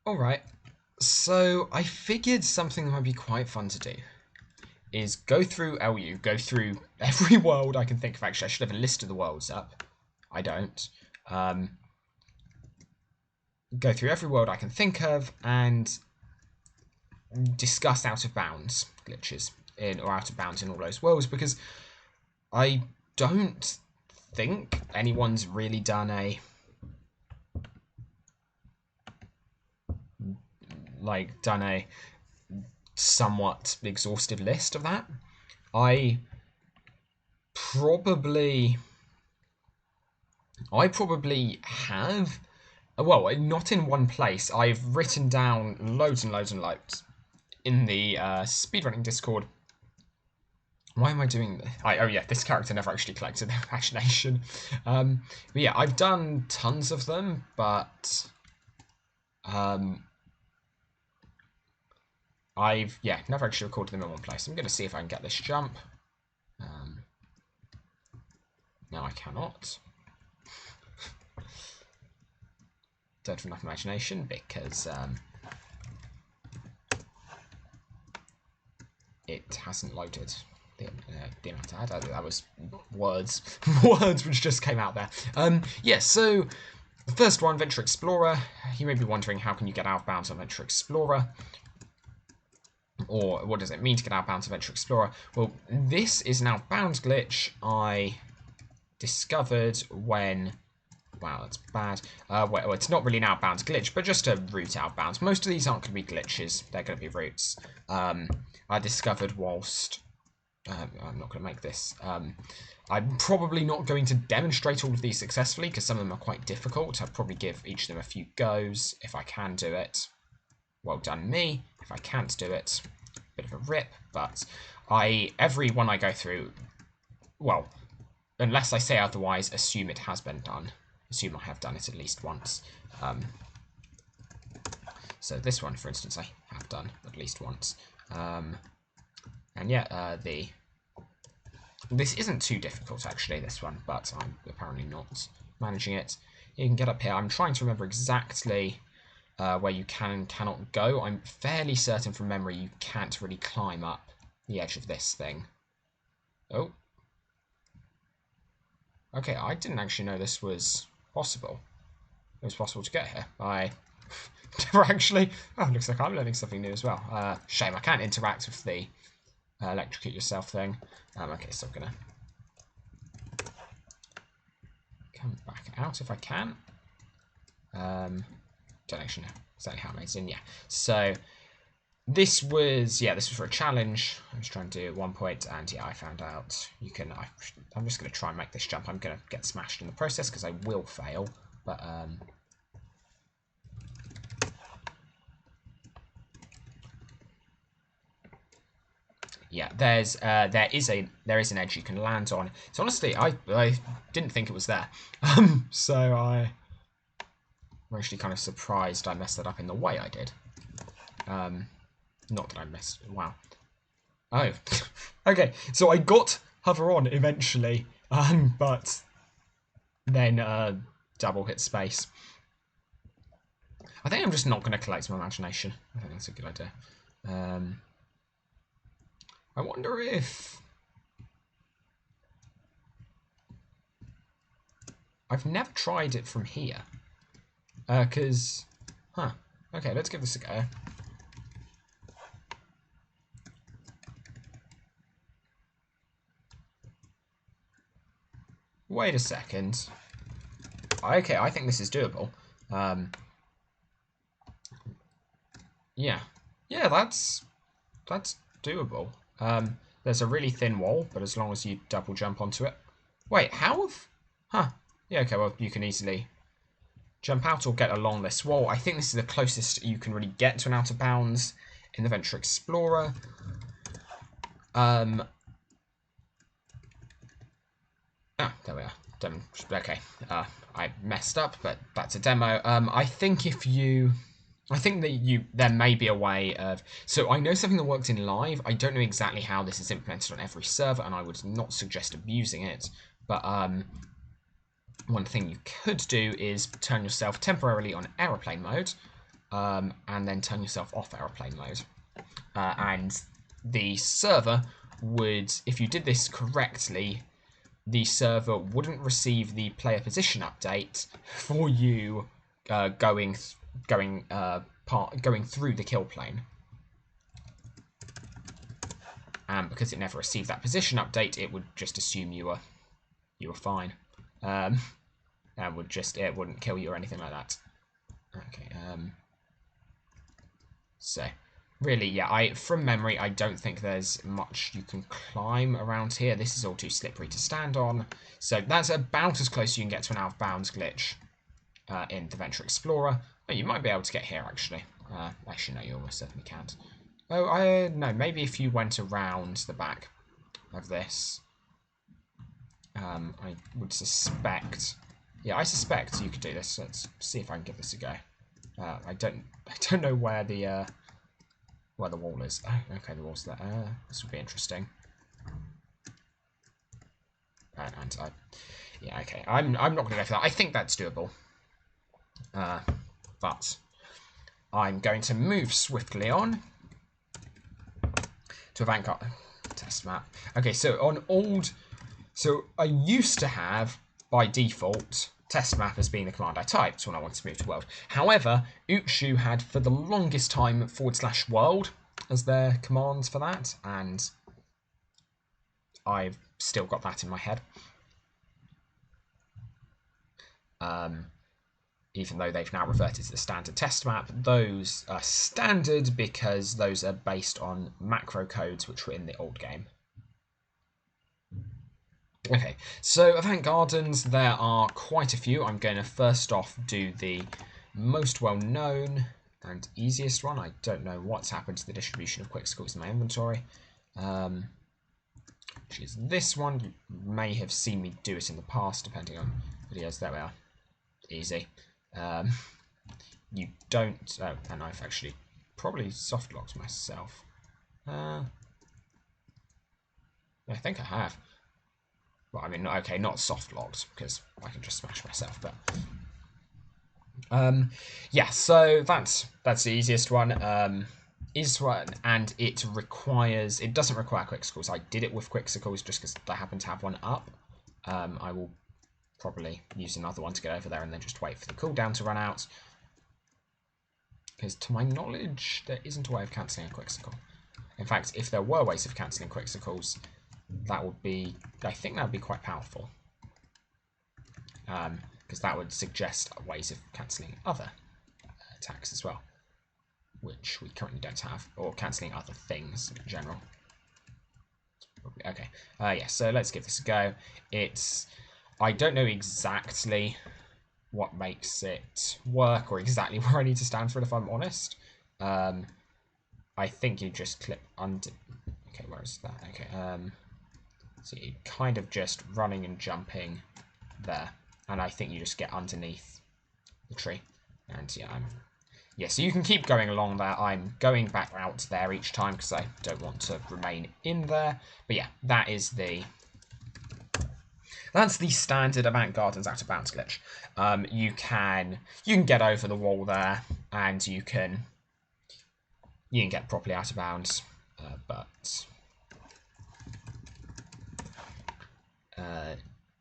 Alright, so I figured something that might be quite fun to do is go through LU, go through every world I can think of. Actually, I should have a list of the worlds up. I don't. Go through every world I can think of and discuss out of bounds glitches in or out of bounds in all those worlds, because I don't think anyone's really done a somewhat exhaustive list of that. I probably have. Well, not in one place. I've written down loads and loads and loads in the speedrunning Discord. Why am I doing this? Oh yeah, this character never actually collected their imagination. But yeah, I've done tons of them, but I've never actually recorded them in one place. I'm going to see if I can get this jump. No, I cannot. Don't have enough imagination because it hasn't loaded the amount I had. That was words. Words which just came out there. Yeah, so the first one, Venture Explorer. You may be wondering, how can you get out of bounds on Venture Explorer? Or what does it mean to get out of bounds on Venture Explorer? Well, this is an out of bounds glitch I discovered when... Wow, that's bad. Well, it's not really an out of bounds glitch, but just a route out of bounds. Most of these aren't going to be glitches. They're going to be routes. I discovered whilst... I'm not going to make this. I'm probably not going to demonstrate all of these successfully, because some of them are quite difficult. I'll probably give each of them a few goes, if I can do it. Well done me. If I can't do it, bit of a rip. But every one I go through, well, unless I say otherwise, assume it has been done. Assume I have done it at least once. So this one, for instance, I have done at least once. And yeah, this isn't too difficult, actually, this one, but I'm apparently not managing it. You can get up here. I'm trying to remember exactly where you can and cannot go. I'm fairly certain from memory you can't really climb up the edge of this thing. Oh. Okay, I didn't actually know this was possible. It was possible to get here. I never actually... Oh, looks like I'm learning something new as well. Shame I can't interact with the electrocute yourself thing. Okay, so I'm gonna come back out if I can. Don't actually know exactly how it makes in. Yeah. So this was for a challenge I was trying to do at one point, and yeah, I found out you can. I'm just gonna try and make this jump. I'm gonna get smashed in the process because I will fail. But yeah, there is an edge you can land on. So honestly, I didn't think it was there. So I'm actually kind of surprised I messed that up in the way I did. Not that I messed... Wow. Oh. Okay, so I got hover on eventually, but then double hit space. I think I'm just not going to collect my imagination. I think that's a good idea. I wonder if... I've never tried it from here. Because... Huh. Okay, let's give this a go. Wait a second. Okay, I think this is doable. Yeah. Yeah, that's doable. There's a really thin wall, but as long as you double jump onto it. Wait, how have... Huh. Yeah, okay, well, you can easily jump out or get along this wall. I think this is the closest you can really get to an out of bounds in the Venture Explorer. Oh, there we are. Okay, I messed up, but that's a demo. I think that there may be a way of... So I know something that works in live. I don't know exactly how this is implemented on every server, and I would not suggest abusing it. But one thing you could do is turn yourself temporarily on aeroplane mode, and then turn yourself off aeroplane mode. And the server would, if you did this correctly, the server wouldn't receive the player position update for you going through the kill plane. And because it never received that position update, it would just assume you were fine, and it wouldn't kill you or anything like that. Okay. So really, yeah, from memory, I don't think there's much you can climb around here. This is all too slippery to stand on. So that's about as close as you can get to an out of bounds glitch in the Venture Explorer. Oh, you might be able to get here, actually. Actually, no, you almost certainly can't. Oh, no, maybe if you went around the back of this, I would suspect. Yeah, I suspect you could do this. Let's see if I can give this a go. I don't know where the wall is. Oh, okay, the wall's there. This will be interesting. Yeah, okay. I'm not going to go for that. I think that's doable. But I'm going to move swiftly on to Avant-Garden test map. Okay, so I used to have by default test map as being the command I typed when I wanted to move to world. However, OoB had for the longest time /world as their commands for that, and I've still got that in my head. Even though they've now reverted to the standard test map, those are standard because those are based on macro codes which were in the old game. Okay, so Avant Gardens, there are quite a few. I'm going to first off do the most well-known and easiest one. I don't know what's happened to the distribution of Quickscores in my inventory. Which is this one. You may have seen me do it in the past, depending on videos. There we are. Easy. You don't... Oh, and I've actually probably soft-locked myself. I think I have. Well, I mean, okay, not soft-locked, because I can just smash myself, but... yeah, so that's the easiest one. And it doesn't require Quickscores. I did it with Quickscores just because I happen to have one up. I will probably use another one to get over there and then just wait for the cooldown to run out. Because to my knowledge, there isn't a way of cancelling a Quickscore. In fact, if there were ways of cancelling Quickscores, that would be, I think that would be quite powerful. Because that would suggest ways of cancelling other attacks as well, which we currently don't have, or cancelling other things in general. Okay, yeah, so let's give this a go. I don't know exactly what makes it work, or exactly where I need to stand for it, if I'm honest. I think you just clip under... Okay, where is that? Okay, so you're kind of just running and jumping there. And I think you just get underneath the tree. And yeah, so you can keep going along there. I'm going back out there each time because I don't want to remain in there. But yeah, that's the standard Avant Gardens out of bounds glitch. You can get over the wall there, and you can get properly out of bounds, but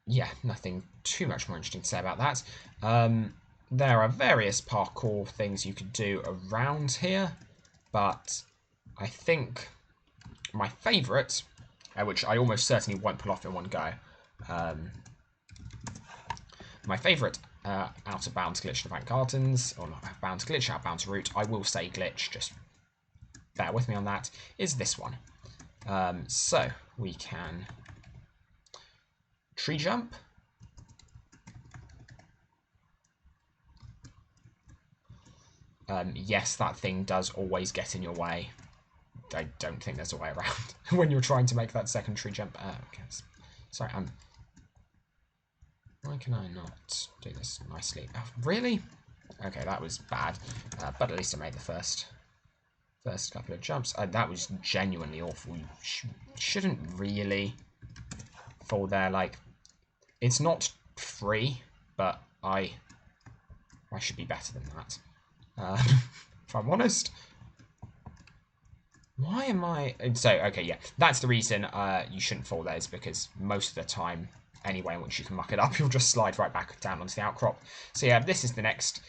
yeah, nothing too much more interesting to say about that. There are various parkour things you could do around here, but I think my favourite, which I almost certainly won't pull off in one go, my favourite out of bounds glitch in Avant Gardens, or not out of bounds glitch, out of bounds route, I will say glitch, just bear with me on that, is this one. So we can tree jump. Yes, that thing does always get in your way. I don't think there's a way around when you're trying to make that second tree jump. Okay. Sorry, why can I not do this nicely? Oh, really? Okay, that was bad. But at least I made the first couple of jumps. That was genuinely awful. You shouldn't really fall there. Like, it's not free, but I should be better than that. if I'm honest. Why am I... So, okay, yeah. That's the reason you shouldn't fall there, is because most of the time, anyway, once you can muck it up, you'll just slide right back down onto the outcrop. So, yeah, this is the next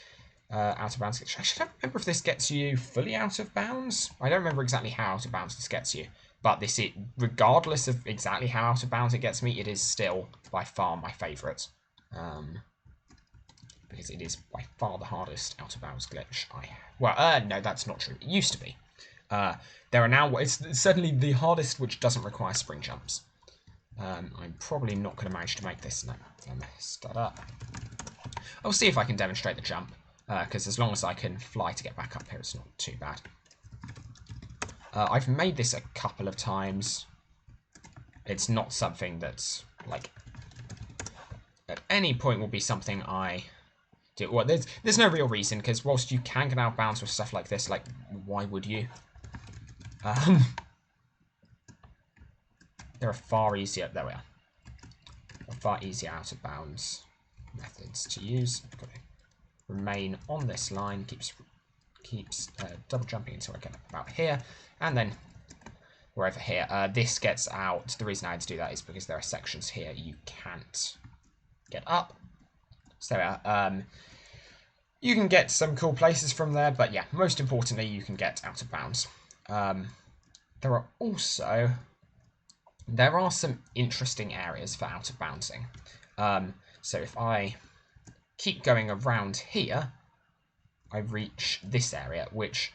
out of bounds. I don't remember if this gets you fully out of bounds. I don't remember exactly how out of bounds this gets you. But this, regardless of exactly how out of bounds it gets me, it is still by far my favourite. Because it is by far the hardest out of bounds glitch I have. Well, no, that's not true. It used to be. There are now, it's certainly the hardest which doesn't require spring jumps. I'm probably not going to manage to make this. No, I messed that up. I'll see if I can demonstrate the jump, because as long as I can fly to get back up here, it's not too bad. I've made this a couple of times. It's not something that's, like, at any point will be something I do. Well, there's no real reason, because whilst you can get out of bounds with stuff like this, like, why would you? There are far easier, there we are. Far easier out of bounds methods to use. I've got to remain on this line, keeps double jumping until I get up about here, and then we're over here. This gets out. The reason I had to do that is because there are sections here you can't get up. So you can get some cool places from there, but yeah, most importantly, you can get out of bounds. There are some interesting areas for out of bouncing. So if I keep going around here, I reach this area, which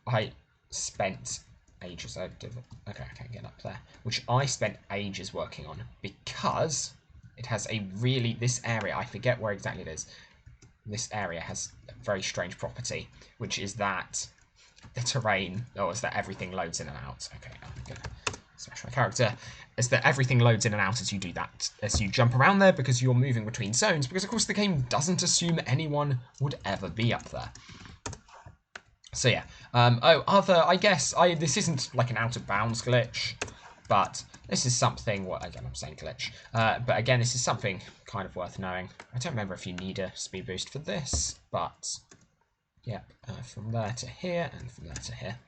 I spent ages. Okay, I can't get up there. Which I spent ages working on, because it has a really, this area, I forget where exactly it is. This area has a very strange property, which is that the terrain, is that everything loads in and out. Okay, I'm gonna smash my character. Is that everything loads in and out as you do that, as you jump around there, because you're moving between zones, because of course the game doesn't assume anyone would ever be up there. So yeah, I guess, this isn't like an out of bounds glitch, but this is something, again, I'm saying glitch, but again, this is something kind of worth knowing. I don't remember if you need a speed boost for this, but yeah, from there to here, and from there to here.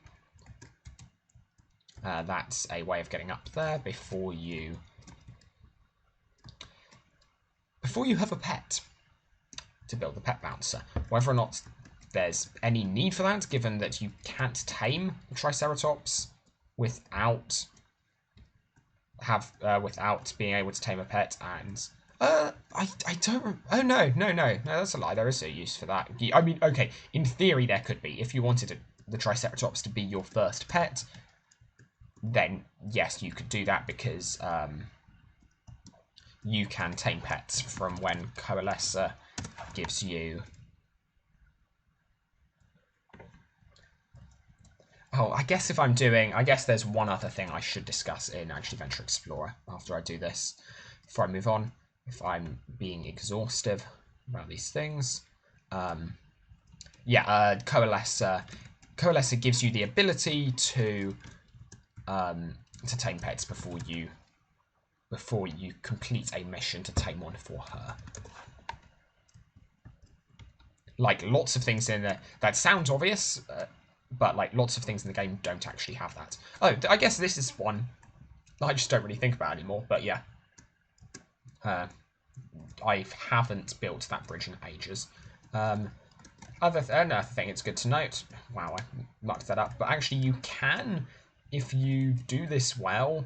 That's a way of getting up there before you have a pet to build the pet bouncer. Whether or not there's any need for that, given that you can't tame the Triceratops without being able to tame a pet, and I don't. Oh no, that's a lie. There is a use for that. I mean, okay, in theory there could be. If you wanted the Triceratops to be your first pet, then yes, you could do that, because you can tame pets from when Coalescer gives you... Oh, I guess there's one other thing I should discuss in actually Venture Explorer after I do this, before I move on, if I'm being exhaustive about these things. Coalescer gives you the ability to tame pets before you complete a mission to tame one for her. Like, lots of things in there that sounds obvious, but like lots of things in the game don't actually have that. Oh, I guess this is one I just don't really think about anymore, but yeah. I haven't built that bridge in ages. Another thing it's good to note, wow, I mucked that up, but actually you can, if you do this well,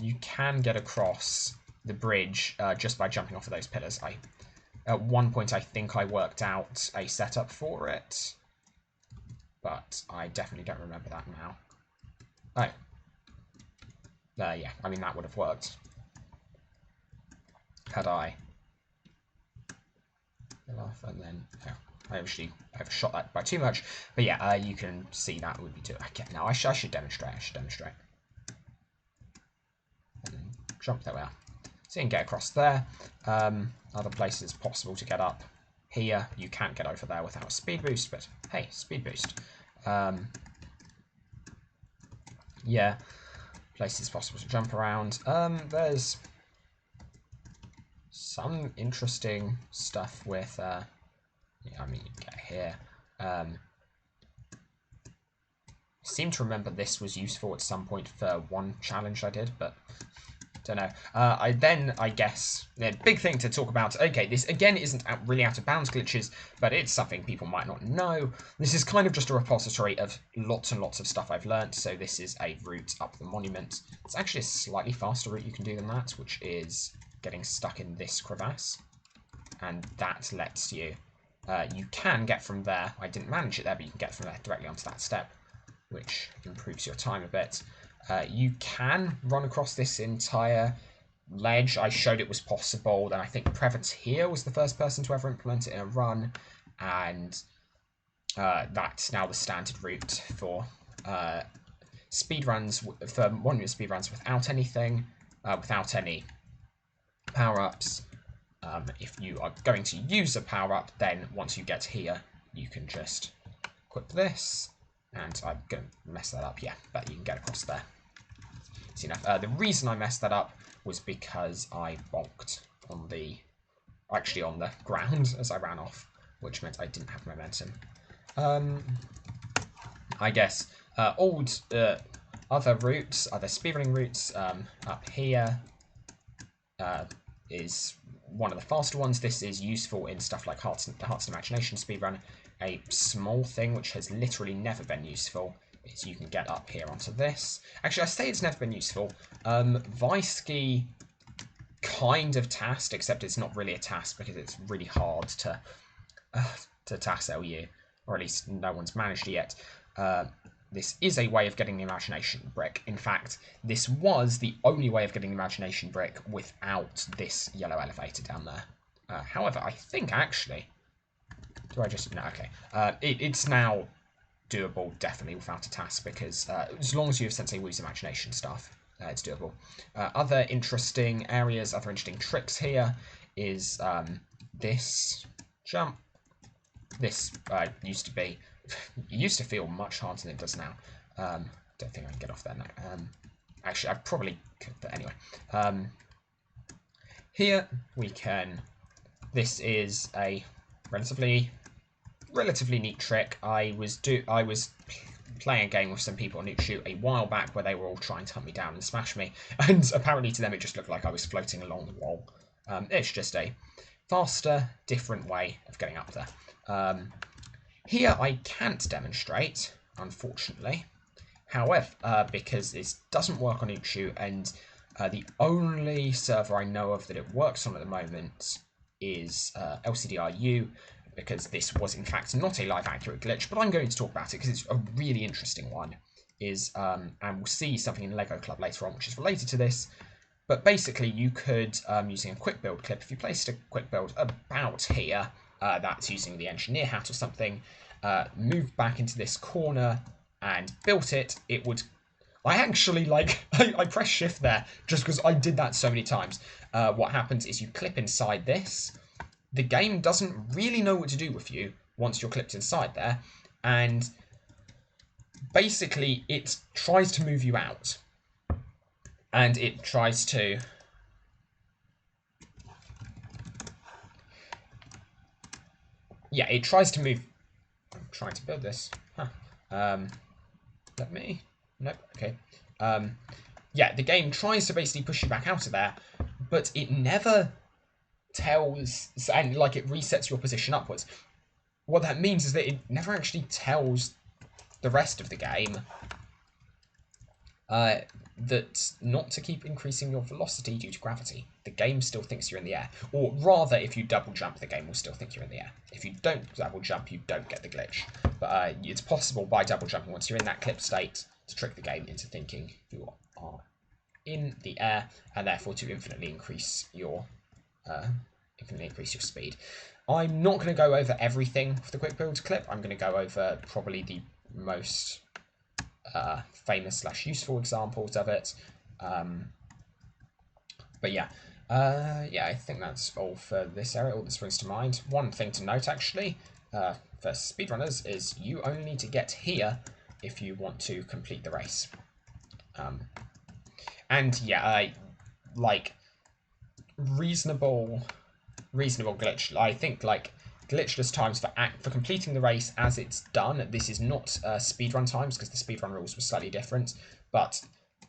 you can get across the bridge just by jumping off of those pillars. At one point I think I worked out a setup for it, but I definitely don't remember that now. Oh. Yeah, I mean, that would have worked. Had I. And then, I actually overshot that by too much. But yeah, you can see that would be too... Okay, now I should demonstrate. And then jump, there we are. So you can get across there. Other places possible to get up. Here, you can't get over there without a speed boost, but hey, speed boost. Yeah, places possible to jump around. There's some interesting stuff with, I mean, you get here. seem to remember this was useful at some point for one challenge I did, but don't know. I guess, the big thing to talk about, okay, this again isn't really out of bounds glitches, but it's something people might not know. This is kind of just a repository of lots and lots of stuff I've learnt, so this is a route up the monument. It's actually a slightly faster route you can do than that, which is getting stuck in this crevasse, and that lets you, you can get from there, I didn't manage it there, but you can get from there directly onto that step, which improves your time a bit. You can run across this entire ledge. I showed it was possible. Then I think Prevateer was the first person to ever implement it in a run, and that's now the standard route for speedruns, for monument speedruns without anything, without any power-ups. If you are going to use a power-up, then once you get here, you can just equip this, and I'm going to mess that up, yeah, but you can get across there. Easy enough. The reason I messed that up was because I bonked on the, actually on the ground as I ran off, which meant I didn't have momentum. I guess old other routes, other speedrunning routes up here is one of the faster ones. This is useful in stuff like Hearts and Imagination speedrun. A small thing which has literally never been useful is you can get up here onto this. Actually, I say it's never been useful. Viski kind of tasked, except it's not really a task because it's really hard to task LU, or at least no one's managed it yet. This is a way of getting the Imagination brick. In fact, this was the only way of getting the Imagination brick without this yellow elevator down there. However, I think actually... Do I just... No, okay. It's now doable, definitely, without a task, because as long as you have Sensei Wu's Imagination stuff, it's doable. Other interesting areas, other interesting tricks here is this jump. This used to be... It used to feel much harder than it does now. Don't think I can get off there now. Actually, I probably could, but anyway. Here we can... This is a relatively neat trick. I was playing a game with some on OoB a while back where they were all trying to hunt me down and smash me, and apparently to them it just looked like I was floating along the wall. It's just a faster, different way of getting up there. Here I can't demonstrate, unfortunately. However, because it doesn't work on OoB, and the only server I know of that it works on at the moment is LCDRU, because this was in fact not a live accurate glitch, but I'm going to talk about it because it's a really interesting one. And we'll see something in Lego Club later on which is related to this. But basically you could, using a quick build clip, if you placed a quick build about here, that's using the engineer hat or something, moved back into this corner and built it, it would... I actually, like, I pressed shift there just because I did that so many times. What happens is you clip inside this. The game doesn't really know what to do with you once you're clipped inside there, and basically it tries to move you out. And it tries to... Yeah, it tries to move... I'm trying to build this. Huh. Let me... Nope, okay. Yeah, the game tries to basically push you back out of there, but it never tells... And, like, it resets your position upwards. What that means is that it never actually tells the rest of the game that not to keep increasing your velocity due to gravity. The game still thinks you're in the air. Or rather, if you double jump, the game will still think you're in the air. If you don't double jump, you don't get the glitch. But it's possible by double jumping, once you're in that clip state, to trick the game into thinking you are in the air, and therefore to infinitely increase your speed. I'm not going to go over everything for the quick build clip. I'm going to go over probably the most famous / useful examples of it. But yeah, I think that's all for this area, all that springs to mind. One thing to note, actually, for speedrunners, is you only need to get here if you want to complete the race. And yeah, like, reasonable glitch. I think, like, glitchless times for completing the race as it's done. This is not speedrun times, because the speedrun rules were slightly different, but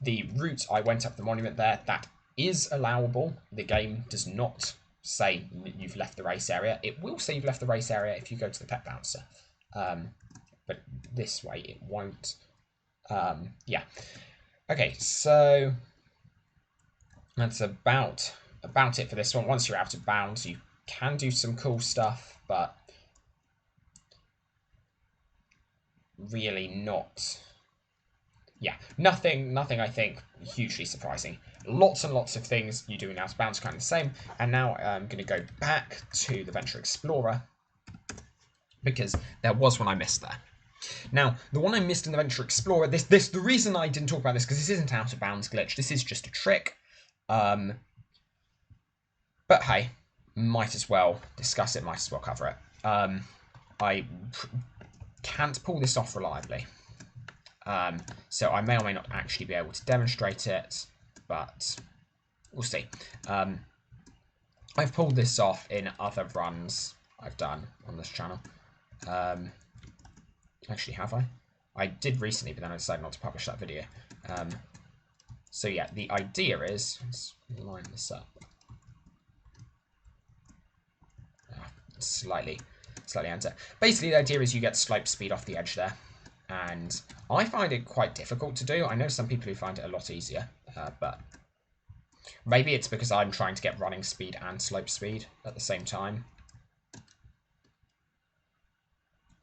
the route I went up the monument there, that is allowable. The game does not say you've left the race area. It will say you've left the race area if you go to the pet bouncer, but this way it won't. Yeah. Okay, so that's about it for this one. Once you're out of bounds, you can do some cool stuff, but really not. Yeah, nothing I think hugely surprising. Lots and lots of things you do in out of bounds kind of the same. And now I'm going to go back to the Venture Explorer, because there was one I missed there. Now, the one I missed in the Venture Explorer, the reason I didn't talk about this, because this isn't out of bounds glitch, this is just a trick. But hey, might as well discuss it, might as well cover it. I can't pull this off reliably. So I may or may not actually be able to demonstrate it, but we'll see. I've pulled this off in other runs I've done on this channel. Actually, have I? I did recently, but then I decided not to publish that video. So yeah, the idea is, let's line this up. Slightly under. Basically, the idea is you get slope speed off the edge there, and I find it quite difficult to do. I know some people who find it a lot easier, but maybe it's because I'm trying to get running speed and slope speed at the same time.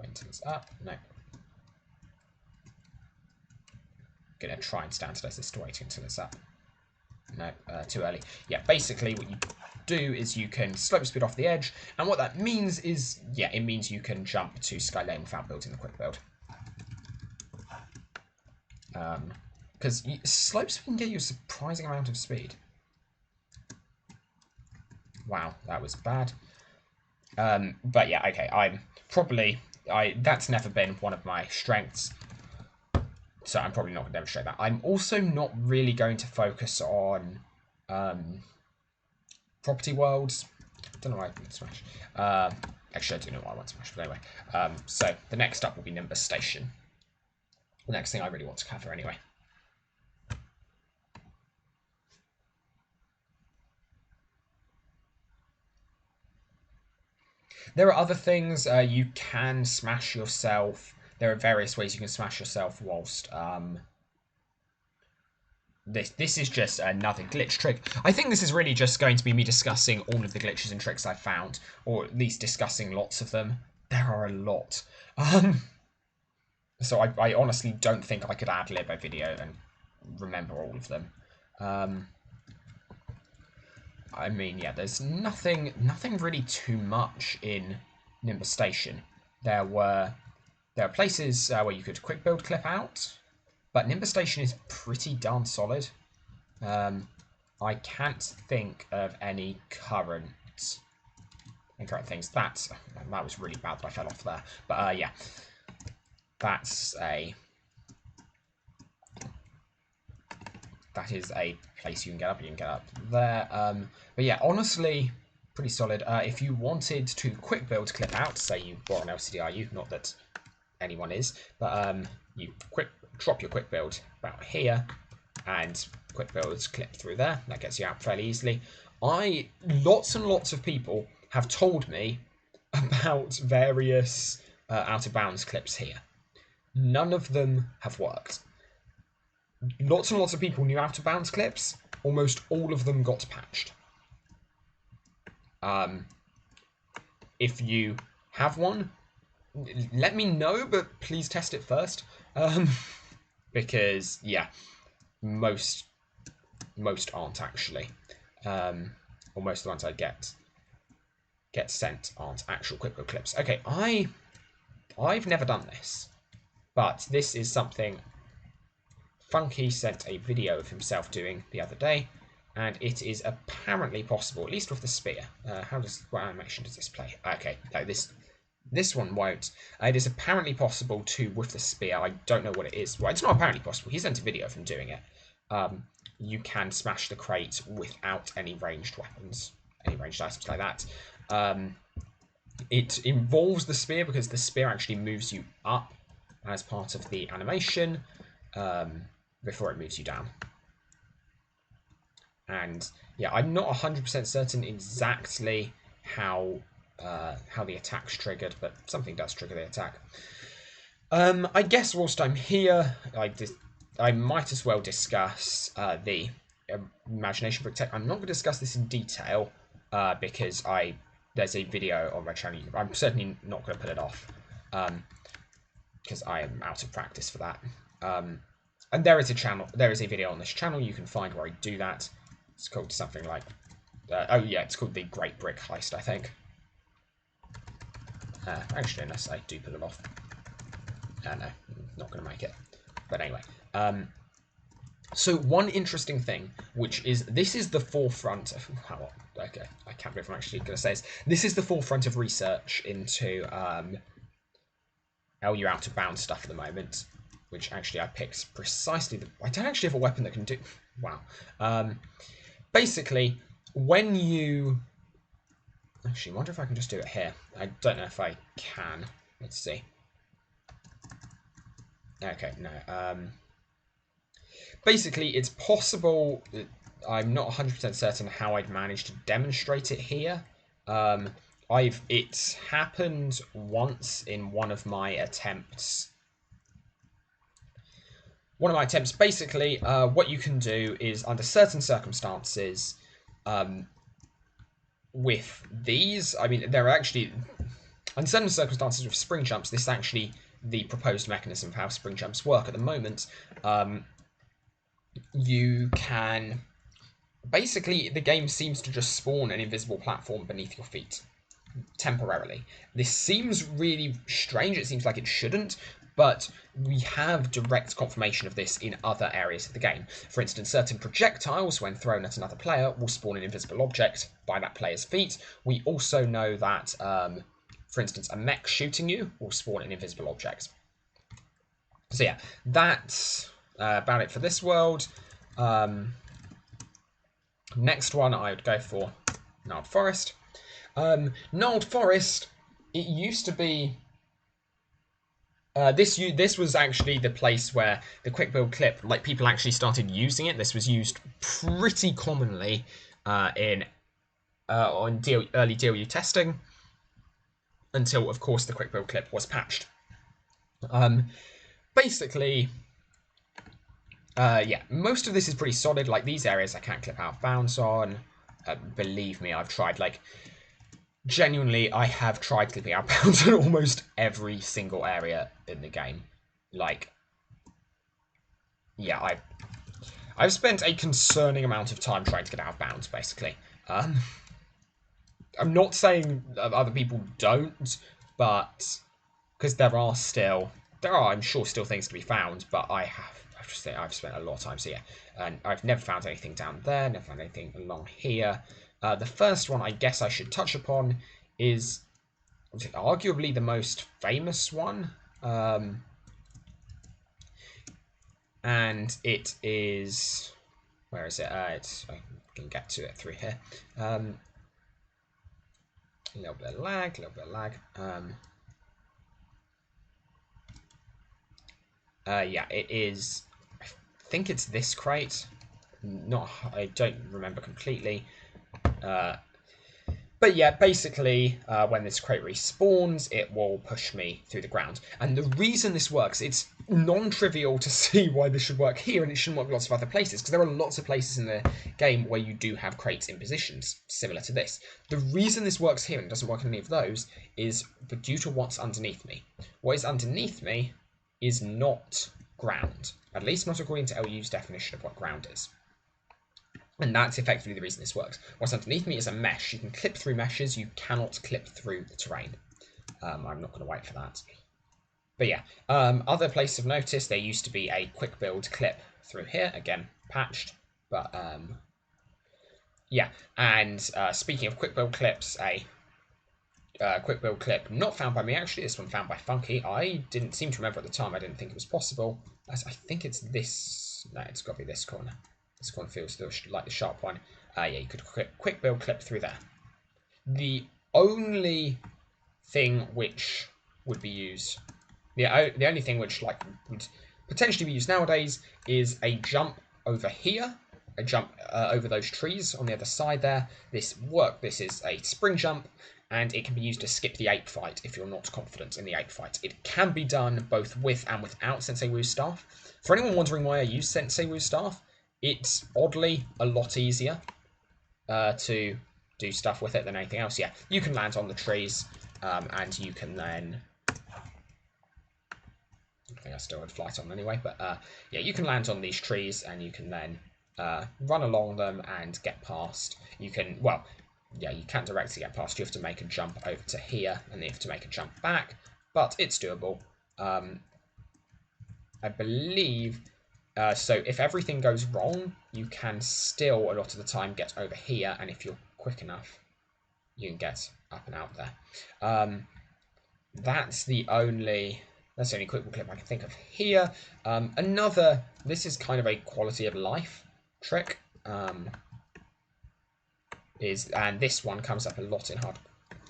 Wait until it's up. No. Gonna try and standardize this to waiting until it's up. No, too early. Yeah, basically what you do is you can slope speed off the edge, and what that means is, yeah, it means you can jump to Sky Lane without building the quick build. Because slope speed can get you a surprising amount of speed. Wow, that was bad. But yeah, okay, that's never been one of my strengths, so I'm probably not going to demonstrate that. I'm also not really going to focus on property worlds. Don't know why I didn't smash. Actually, I do know why I want to smash, but anyway. So the next up will be Nimbus Station. The next thing I really want to cover anyway. There are other things. You can smash yourself. There are various ways you can smash yourself whilst... This is just another glitch trick. I think this is really just going to be me discussing all of the glitches and tricks I've found, or at least discussing lots of them. There are a lot. So I honestly don't think I could ad-lib a video and remember all of them. I mean, yeah, there's nothing really too much in Nimbus Station. There are places where you could quick build clip out, but Nimbus Station is pretty darn solid. I can't think of any current things. That was really bad that I fell off there. But yeah, that is a place you can get up. You can get up there. But yeah, honestly, pretty solid. If you wanted to quick build clip out, say you were on LCDRU, not that anyone is, but you drop your quick build about here, and quick builds clip through there. That gets you out fairly easily. Lots and lots of people have told me about various out of bounds clips here. None of them have worked. Lots and lots of people knew out of bounds clips. Almost all of them got patched. If you have one, let me know, but please test it first. Because yeah, most aren't actually, or most of the ones I get sent aren't actual quick build clips. Okay, I've never done this, but this is something Funky sent a video of himself doing the other day, and it is apparently possible, at least with the spear. What animation does this play? Okay, no, this one won't. It is apparently possible to, with the spear, I don't know what it is. Well, it's not apparently possible. He sent a video of him doing it. You can smash the crate without any ranged weapons, any ranged items like that. It involves the spear because the spear actually moves you up as part of the animation before it moves you down. And yeah, I'm not 100% certain exactly how the attack's triggered, but something does trigger the attack. I guess whilst I'm here, I might as well discuss the imagination brick tech. I'm not going to discuss this in detail because there's a video on my channel. I'm certainly not going to put it off because I am out of practice for that. And there is a video on this channel you can find where I do that. It's called something like, oh yeah, it's called the Great Brick Heist, I think. Actually, unless I do put it off. No, I'm not going to make it. But anyway, so one interesting thing, which is, this is the forefront of, okay, I can't believe I'm actually going to say this. This is the forefront of research into LU out of bounds stuff at the moment, which actually I picked precisely I don't actually have a weapon that can do, wow. Basically, when you, actually, I wonder if I can just do it here. I don't know if I can. Let's see. Okay, no. Basically, it's possible. I'm not 100% certain how I'd manage to demonstrate it here. It's happened once in one of my attempts. Basically, what you can do is, under certain circumstances, with these, I mean, there are actually, under certain circumstances with spring jumps, this is actually the proposed mechanism of how spring jumps work at the moment. You can, basically, the game seems to just spawn an invisible platform beneath your feet, temporarily. This seems really strange, it seems like it shouldn't, but we have direct confirmation of this in other areas of the game. For instance, certain projectiles, when thrown at another player, will spawn an invisible object by that player's feet. We also know that, for instance, a mech shooting you will spawn an invisible object. So yeah, that's about it for this world. Next one I would go for Gnarled Forest. Gnarled Forest, it used to be... this was actually the place where the quick build clip, like, people actually started using it. This was used pretty commonly on early DLU testing, until, of course, the quick build clip was patched. Basically, yeah, most of this is pretty solid. Like, these areas I can't clip out of bounds on. Believe me, I've tried, like, genuinely, I have tried clipping out bounds on almost every single area in the game. Like, yeah, I've spent a concerning amount of time trying to get out of bounds, basically. I'm not saying other people don't, but because there are, I'm sure, still things to be found, but I've spent a lot of time, so yeah, and I've never found anything down there, never found anything along here. The first one I guess I should touch upon is arguably the most famous one, and it is, where is it? I can get to it through here. A little bit of lag, yeah, it is, I think it's this crate. I don't remember completely. But yeah, basically, when this crate respawns, it will push me through the ground. And the reason this works, it's non-trivial to see why this should work here and it shouldn't work lots of other places, because there are lots of places in the game where you do have crates in positions similar to this. The reason this works here and it doesn't work in any of those is due to what's underneath me. What is underneath me is not ground, at least not according to LU's definition of what ground is. And that's effectively the reason this works. What's underneath me is a mesh. You can clip through meshes, you cannot clip through the terrain. I'm not going to wait for that. But yeah, other places of notice, there used to be a quick build clip through here, again, patched. But yeah, and speaking of quick build clips, a quick build clip not found by me, actually, this one found by Funky. I didn't seem to remember at the time, I didn't think it was possible. I think it's this, no, it's got to be this corner. This one feels like the sharp one. Yeah, you could quick build clip through there. The only thing which would be used. The only thing which like would potentially be used nowadays is a jump over here, a jump over those trees on the other side there. This is a spring jump, and it can be used to skip the ape fight if you're not confident in the ape fight. It can be done both with and without Sensei Wu's staff. For anyone wondering why I use Sensei Wu's staff, it's oddly a lot easier to do stuff with it than anything else. Yeah, you can land on the trees, and you can then... I think I still had flight on anyway, but yeah, you can land on these trees, and you can then run along them and get past. You can, well, yeah, you can't directly get past. You have to make a jump over to here, and then you have to make a jump back, but it's doable. I believe... so if everything goes wrong, you can still, a lot of the time, get over here, and if you're quick enough, you can get up and out there. That's the only quick clip I can think of here. This is kind of a quality of life trick, and this one comes up a lot in hard...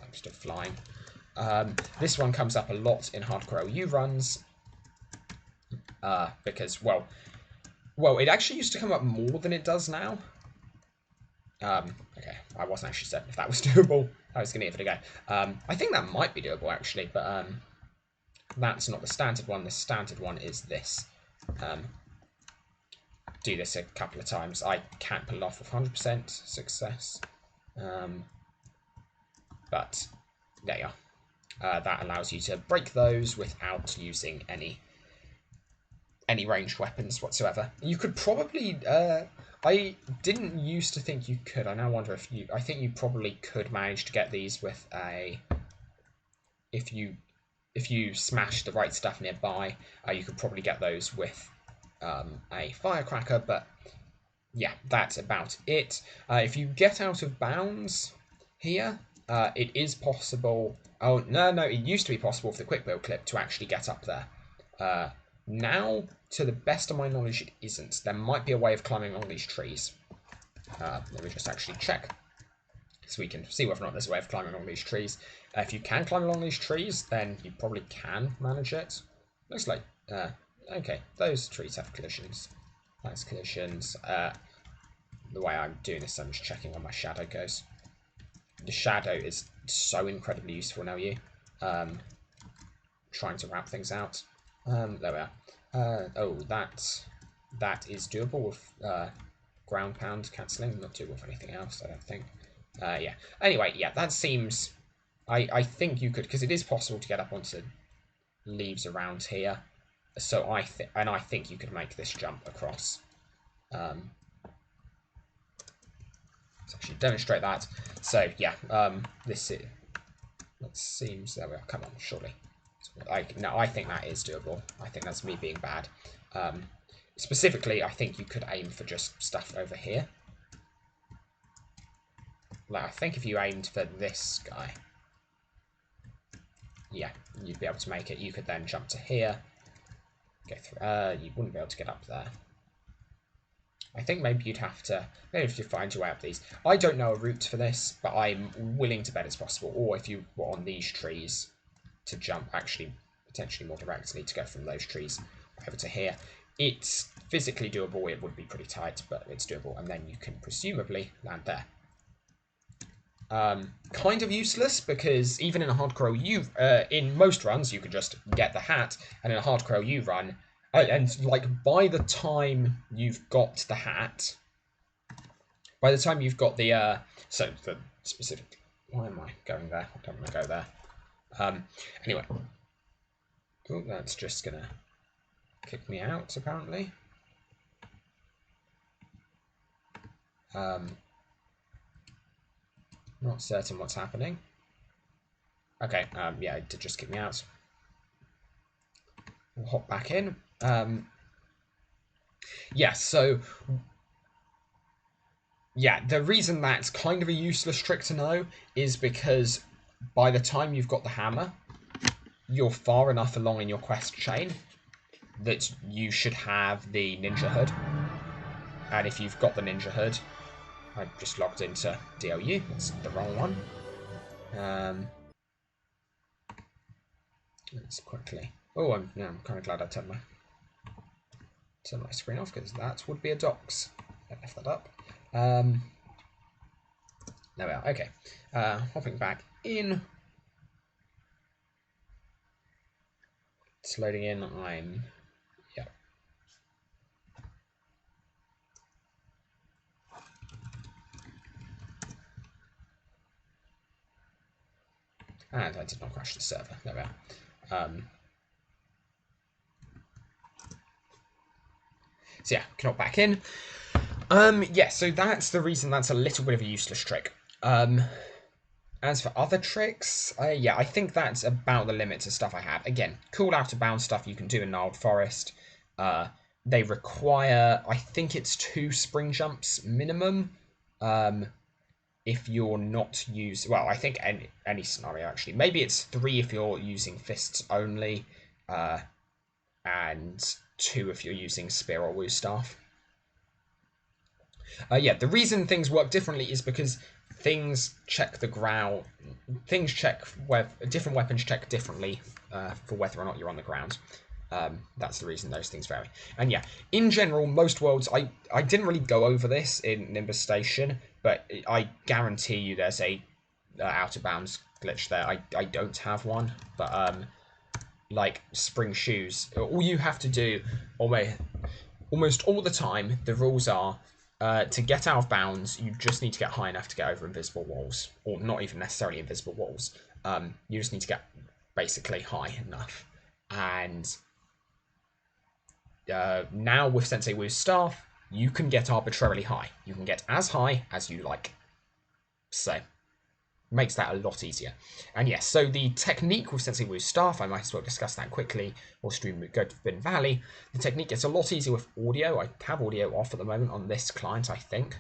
I'm still flying. This one comes up a lot in hardcore OU runs, because, well, it actually used to come up more than it does now. Okay, I wasn't actually certain if that was doable. I was going to give it a go. I think that might be doable, actually, but that's not the standard one. The standard one is this. Do this a couple of times. I can't pull it off with 100% success. But there you are. That allows you to break those without using any ranged weapons whatsoever. You could probably... I didn't used to think you could. I now wonder if you... I think you probably could manage to get these with a... If you smash the right stuff nearby, you could probably get those with a firecracker, but yeah, that's about it. If you get out of bounds here, it is possible... Oh, no, it used to be possible for the quick build clip to actually get up there. Now, to the best of my knowledge, it isn't. There might be a way of climbing along these trees. Let me just actually check, so we can see whether or not there's a way of climbing along these trees. If you can climb along these trees, then you probably can manage it. Looks like... okay, those trees have collisions. That's collisions. The way I'm doing this, I'm just checking where my shadow goes. The shadow is so incredibly useful now, trying to wrap things out. There we are. Oh, that is doable with ground pound cancelling. Not doable with anything else, I don't think. Yeah. Anyway, yeah, that seems... I think you could, because it is possible to get up onto leaves around here. So I think you could make this jump across. Let's actually demonstrate that. So yeah, this is... That seems... There we are. Come on, surely. No, I think that is doable. I think that's me being bad. Specifically, I think you could aim for just stuff over here. Like, I think if you aimed for this guy, yeah, you'd be able to make it. You could then jump to here, go through. You wouldn't be able to get up there. I think maybe you'd have to... Maybe if you find your way up these. I don't know a route for this, but I'm willing to bet it's possible. Or if you were on these trees, to jump actually potentially more directly, to go from those trees over to here. It's physically doable. It would be pretty tight, but it's doable, and then you can presumably land there. Kind of useless, because even in a hardcore OU, in most runs you could just get the hat, and in a hardcore OU run, and like by the time you've got the hat, by the time you've got the so the specific... Why am I going there? I don't want to go there. Anyway. Oh, that's just gonna kick me out, apparently. Not certain what's happening. Okay, yeah, it did just kick me out. We'll hop back in. Yeah, so... Yeah, the reason that's kind of a useless trick to know is because by the time you've got the hammer, you're far enough along in your quest chain that you should have the ninja hood. And if you've got the ninja hood... I just logged into DLU, that's the wrong one. Let's quickly. Oh, I'm kind of glad I turned my screen off, because that would be a dox. I left that up. There we are. Okay. Hopping back in. It's loading in. Yeah. And I did not crash the server. There we are. So yeah, can hop back in. Yeah, so that's the reason that's a little bit of a useless trick. As for other tricks, yeah, I think that's about the limits of stuff I have. Again, cool out of bounds stuff you can do in Gnarled Forest. They require, I think it's 2 spring jumps minimum. If you're not using, well, I think any scenario actually. Maybe it's 3 if you're using fists only, and 2 if you're using spear or woo staff. Yeah, the reason things work differently is because things check the ground. Things check different weapons check differently for whether or not you're on the ground. That's the reason those things vary. And yeah, in general, most worlds, I didn't really go over this in Nimbus Station, but I guarantee you there's a out of bounds glitch there. I don't have one, but like spring shoes, all you have to do almost all the time, the rules are to get out of bounds, you just need to get high enough to get over invisible walls, or not even necessarily invisible walls. You just need to get basically high enough. And now with Sensei Wu's staff, you can get arbitrarily high. You can get as high as you like. So, makes that a lot easier. And yes, so the technique with Sensei Wu's staff, I might as well discuss that quickly, or go to Forbidden Valley. The technique gets a lot easier with audio. I have audio off at the moment on this client, I think.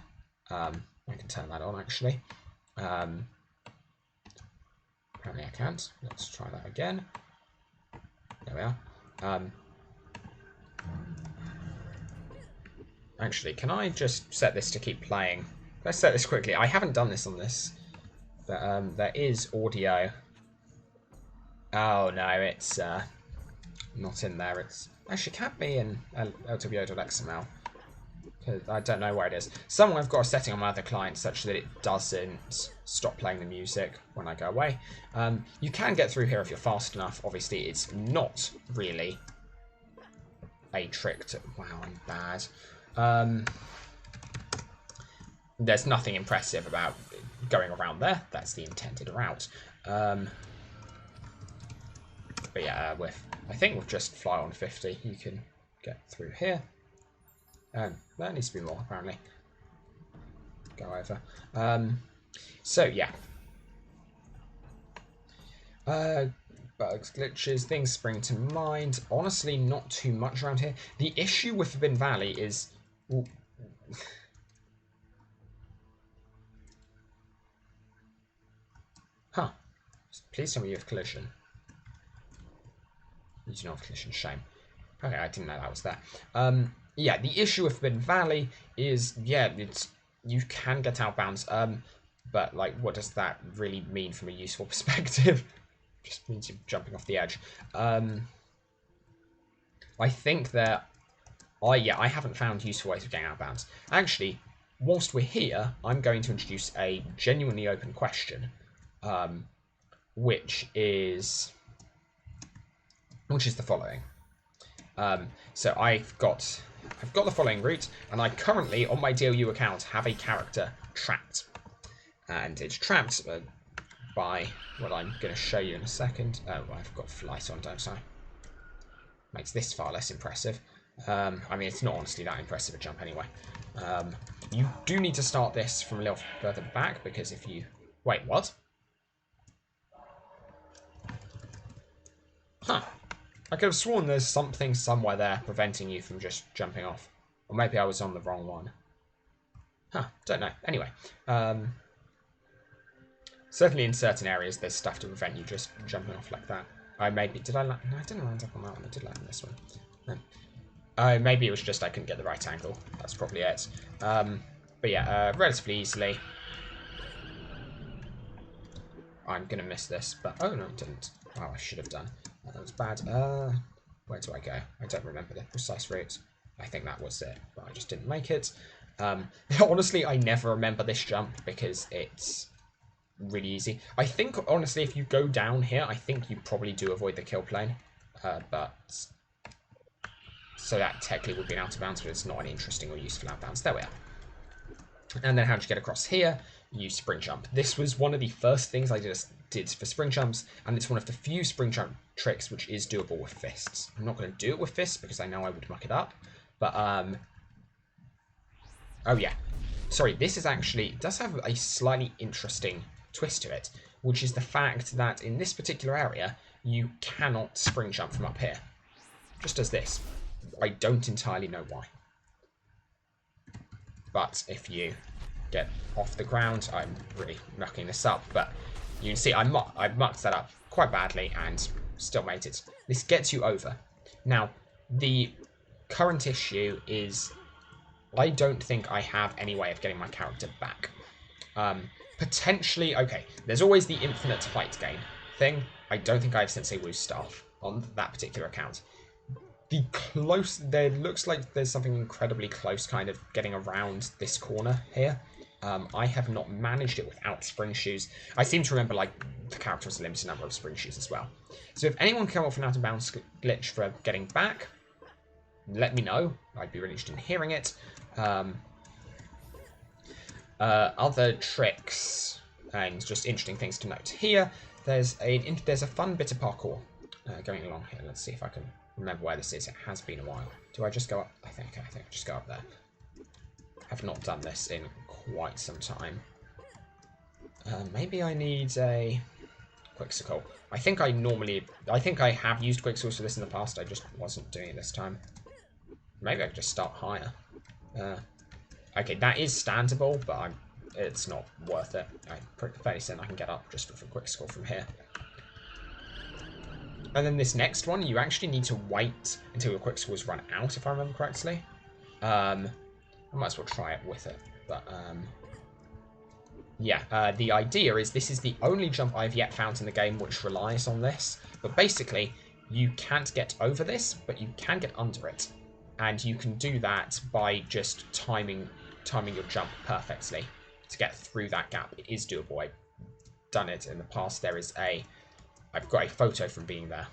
I can turn that on, actually. Apparently I can't. Let's try that again. There we are. Actually, can I just set this to keep playing? Let's set this quickly. I haven't done this on this. But there is audio. Oh no, it's not in there. It's actually can't be in LWO.xml. I don't know where it is. Somewhere I've got a setting on my other client such that it doesn't stop playing the music when I go away. You can get through here if you're fast enough. Obviously, it's not really a trick to... Wow, I'm bad. There's nothing impressive about going around there. That's the intended route. But yeah, I think with just fly on 50, you can get through here. There needs to be more, apparently. Go over. So yeah. Bugs, glitches, things spring to mind. Honestly, not too much around here. The issue with Forbidden Valley is... Huh. Please tell me you have collision. You do not have collision, shame. Okay, I didn't know that was there. Yeah, the issue with Forbidden Valley is, yeah, you can get out bounds. But like, what does that really mean from a useful perspective? Just means you're jumping off the edge. I think that I haven't found useful ways of getting out of bounds. Actually, whilst we're here, I'm going to introduce a genuinely open question. Which is the following. So I've got the following route, and I currently on my DLU account have a character trapped, and it's trapped by what I'm going to show you in a second. Oh, I've got flight on, don't I? Makes this far less impressive. I mean, it's not honestly that impressive a jump anyway. You do need to start this from a little further back, because if you... Wait, what? Huh. I could have sworn there's something somewhere there preventing you from just jumping off. Or maybe I was on the wrong one. Huh, don't know. Anyway. Certainly in certain areas there's stuff to prevent you just jumping off like that. Did I land? No, I didn't land up on that one. I did land on this one. No. Maybe it was just I couldn't get the right angle. That's probably it. But yeah, relatively easily. I'm going to miss this, but... Oh, no, I didn't. Wow, I should have done. That was bad. Where do I go? I don't remember the precise route. I think that was it, but I just didn't make it. Honestly, I never remember this jump because it's really easy. I think, honestly, if you go down here, I think you probably do avoid the kill plane. But so that technically would be an out of bounds, but it's not an interesting or useful out of bounds. There we are. And then how do you get across here? You spring jump. This was one of the first things I just did for spring jumps, and it's one of the few spring jump tricks which is doable with fists. I'm not going to do it with fists because I know I would muck it up. But, oh yeah. Sorry, this is actually, it does have a slightly interesting twist to it, which is the fact that in this particular area, you cannot spring jump from up here. Just does this. I don't entirely know why. But if you get off the ground, I'm really mucking this up, but you can see I mucked that up quite badly and still made it. This gets you over. Now, the current issue is I don't think I have any way of getting my character back. Potentially, okay, there's always the infinite height gain thing. I don't think I have Sensei Wu's staff on that particular account. There looks like there's something incredibly close kind of getting around this corner here. I have not managed it without spring shoes. I seem to remember, like, the character has a limited number of spring shoes as well. So if anyone can come up with an out of bounds glitch for getting back, let me know. I'd be really interested in hearing it. Other tricks and just interesting things to note here. There's a fun bit of parkour going along here. Let's see if I can remember where this is. It has been a while. Do I just go up? I think I just go up there. Have not done this in quite some time. Maybe I need a Quixicle. I think I have used Quixicles for this in the past. I just wasn't doing it this time. Maybe I could just start higher. Okay, that is standable, but it's not worth it. I'm fairly certain I can get up just for a Quixicle from here. And then this next one, you actually need to wait until your Quixicles run out, if I remember correctly. I might as well try it with it, but yeah, the idea is this is the only jump I've yet found in the game which relies on this. But basically, you can't get over this, but you can get under it. And you can do that by just timing your jump perfectly to get through that gap. It is doable. I've done it in the past. I've got a photo from being there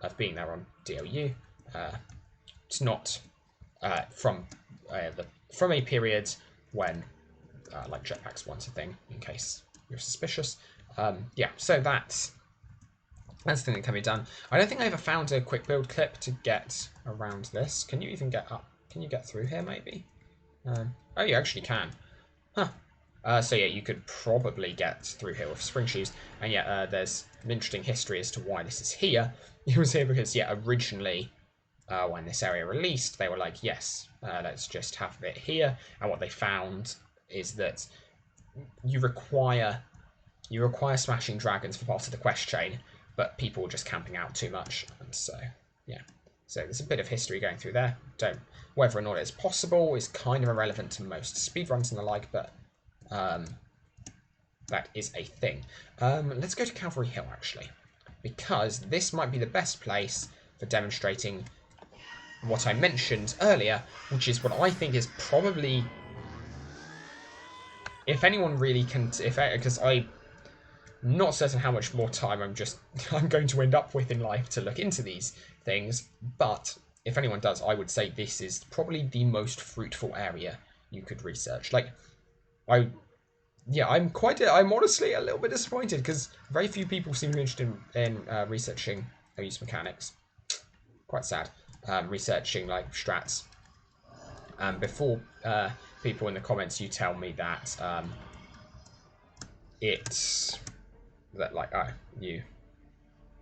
on DOU. It's not from a period when like jetpacks weren't a thing, in case you're suspicious. Yeah, so that's the thing that can be done. I don't think I ever found a quick build clip to get around this. Can you even get up? Can you get through here, maybe? Oh, you actually can. Huh. So yeah, you could probably get through here with spring shoes. And yeah, there's an interesting history as to why this is here. It was here because, yeah, originally, when this area released, they were like, yes, let's just have it here. And what they found is that you require smashing dragons for part of the quest chain, but people were just camping out too much, and so yeah. So there's a bit of history going through there. Whether or not it's possible is kind of irrelevant to most speedruns and the like, but that is a thing. Let's go to Calvary Hill, actually, because this might be the best place for demonstrating what I mentioned earlier, which is what I think is probably, if anyone really can, because I'm not certain how much more time I'm going to end up with in life to look into these things, but if anyone does, I would say this is probably the most fruitful area you could research. Like, I'm honestly a little bit disappointed because very few people seem interested in researching abuse mechanics. Quite sad. Researching like strats. Before people in the comments, you tell me that it's that like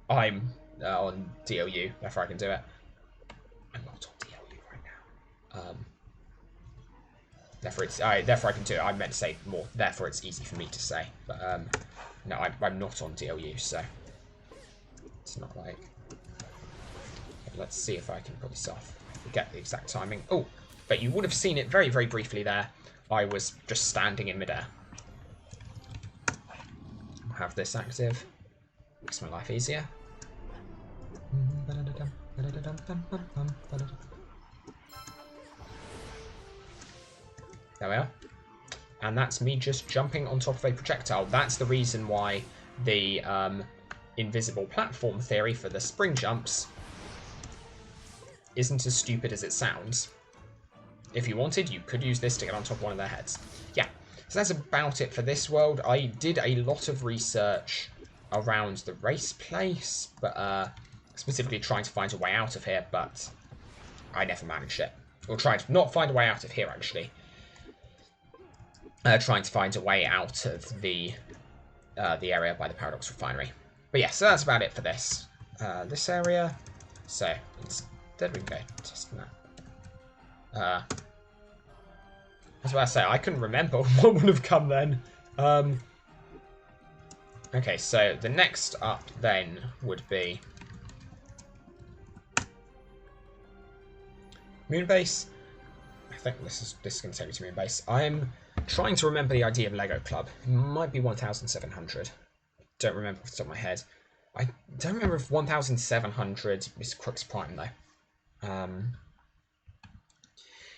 I'm on DOU, therefore I can do it. I'm not on DOU right now. Therefore I can do it. I meant to say more. Therefore it's easy for me to say, but no, I'm not on DOU, so it's not like. Let's see if I can pull this off. I forget the exact timing. Oh, but you would have seen it very, very briefly there. I was just standing in midair. I'll have this active. Makes my life easier. There we are. And that's me just jumping on top of a projectile. That's the reason why the invisible platform theory for the spring jumps isn't as stupid as it sounds. If you wanted, you could use this to get on top of one of their heads. Yeah, so that's about it for this world. I did a lot of research around the race place, but specifically trying to find a way out of here, but I never managed it. Or tried to not find a way out of here, actually. Trying to find a way out of the area by the Paradox Refinery. But yeah, so that's about it for this area. So instead we can go test map. I was about to say, I couldn't remember what would have come then. Okay, so the next up then would be Moonbase. I think this is going to take me to Moonbase. I'm trying to remember the idea of Lego Club. It might be 1,700. Don't remember off the top of my head. I don't remember if 1,700 is Crux Prime though.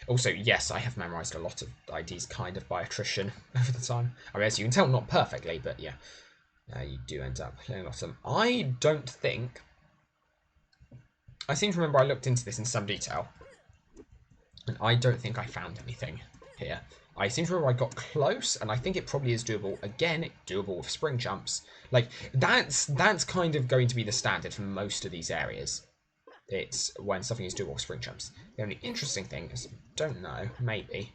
Also, yes, I have memorised a lot of IDs kind of by attrition over the time. I mean, as you can tell, not perfectly, but yeah. You do end up learning a lot of them. I don't think... I seem to remember I looked into this in some detail. And I don't think I found anything here. I seem to remember I got close, and I think it probably is doable. Again, doable with spring jumps. Like, that's kind of going to be the standard for most of these areas. It's when something is doable with spring jumps. The only interesting thing is, I don't know, maybe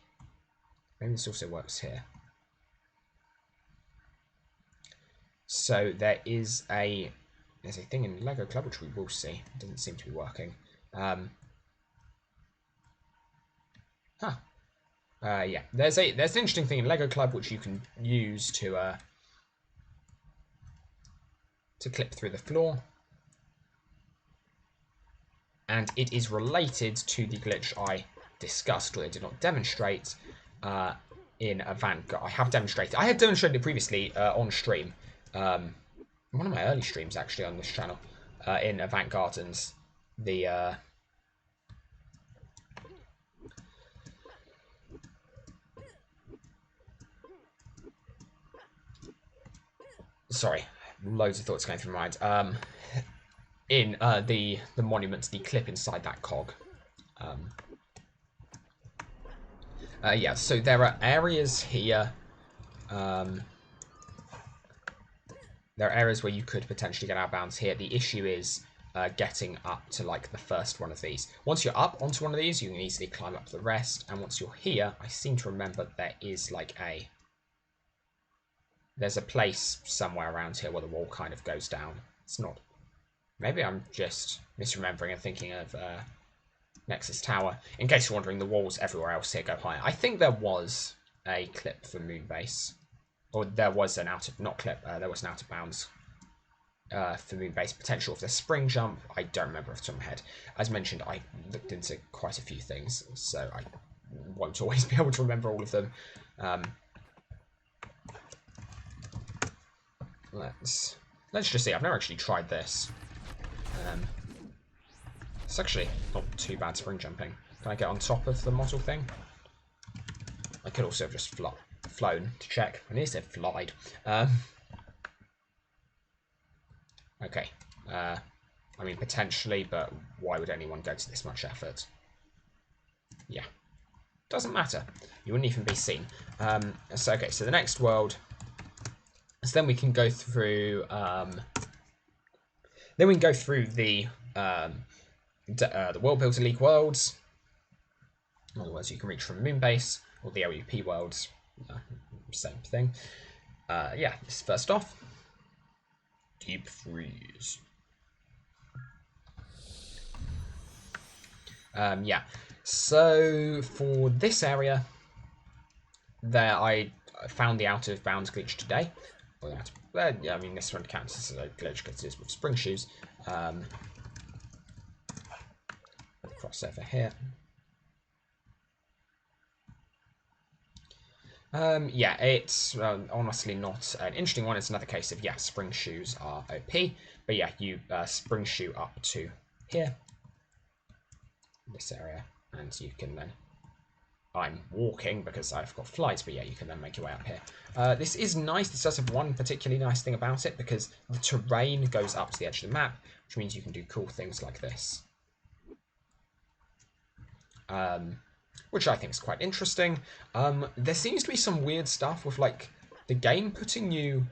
this also works here. So there's a thing in Lego Club which we will see. It doesn't seem to be working. Yeah, there's an interesting thing in Lego Club which you can use to clip through the floor, and it is related to the glitch I discussed, or I did not demonstrate in Vanguard. I have demonstrated. I had demonstrated it previously on stream, one of my early streams actually on this channel, in Avant Gardens, the sorry, loads of thoughts going through my mind. In the monument, the clip inside that cog. Yeah, so there are areas here. There are areas where you could potentially get out of bounds here. The issue is getting up to like the first one of these. Once you're up onto one of these, you can easily climb up to the rest. And once you're here, I seem to remember there is like there's a place somewhere around here where the wall kind of goes down. It's not... Maybe I'm just misremembering and thinking of Nexus Tower. In case you're wondering, the walls everywhere else here go higher. I think there was a clip for Moonbase. Or there was an out of... Not clip, there was an out of bounds for Moonbase potential of the spring jump. I don't remember off the top of my head. As mentioned, I looked into quite a few things, so I won't always be able to remember all of them. Let's just see. I've never actually tried this. It's actually not too bad spring jumping. Can I get on top of the model thing? I could also have just flown to check. I nearly said flied. Okay. I mean, potentially, but why would anyone go to this much effort? Yeah. Doesn't matter. You wouldn't even be seen. So, okay, so the next world... So then we can go through... then we can go through the World Builder League worlds. In other words, you can reach from Moonbase, or the OoB worlds. Same thing. Yeah, this is first off. Deep Freeze. Yeah, so for this area, there I found the out of bounds glitch today. Yeah, I mean, this one counts as a glitch because it is with spring shoes. Crossover here. Yeah, it's honestly not an interesting one. It's another case of, yeah, spring shoes are OP. But yeah, you spring shoe up to here. this area, and you can then... I'm walking because I've got flights, but yeah, you can then make your way up here. This is nice. This does have one particularly nice thing about it, because the terrain goes up to the edge of the map, which means you can do cool things like this. Which I think is quite interesting. There seems to be some weird stuff with, like, the game putting you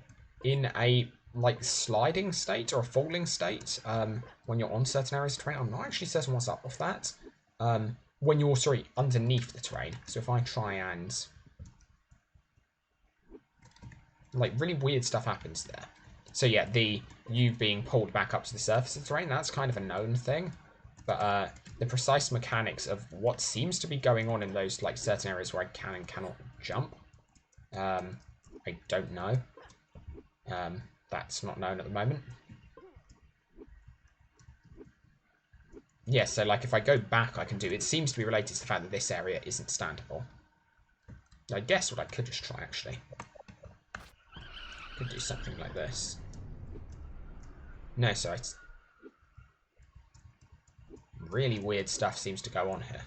in a, like, sliding state or a falling state when you're on certain areas of terrain. I'm not actually certain what's up with that. When you're, sorry, underneath the terrain. So if I try and... like, really weird stuff happens there. So yeah, you being pulled back up to the surface of the terrain, that's kind of a known thing. But the precise mechanics of what seems to be going on in those, like, certain areas where I can and cannot jump, I don't know. That's not known at the moment. Yeah, so, like, if I go back, I can do... It seems to be related to the fact that this area isn't standable. I guess what I could just try, actually. Could do something like this. No, so it's... really weird stuff seems to go on here.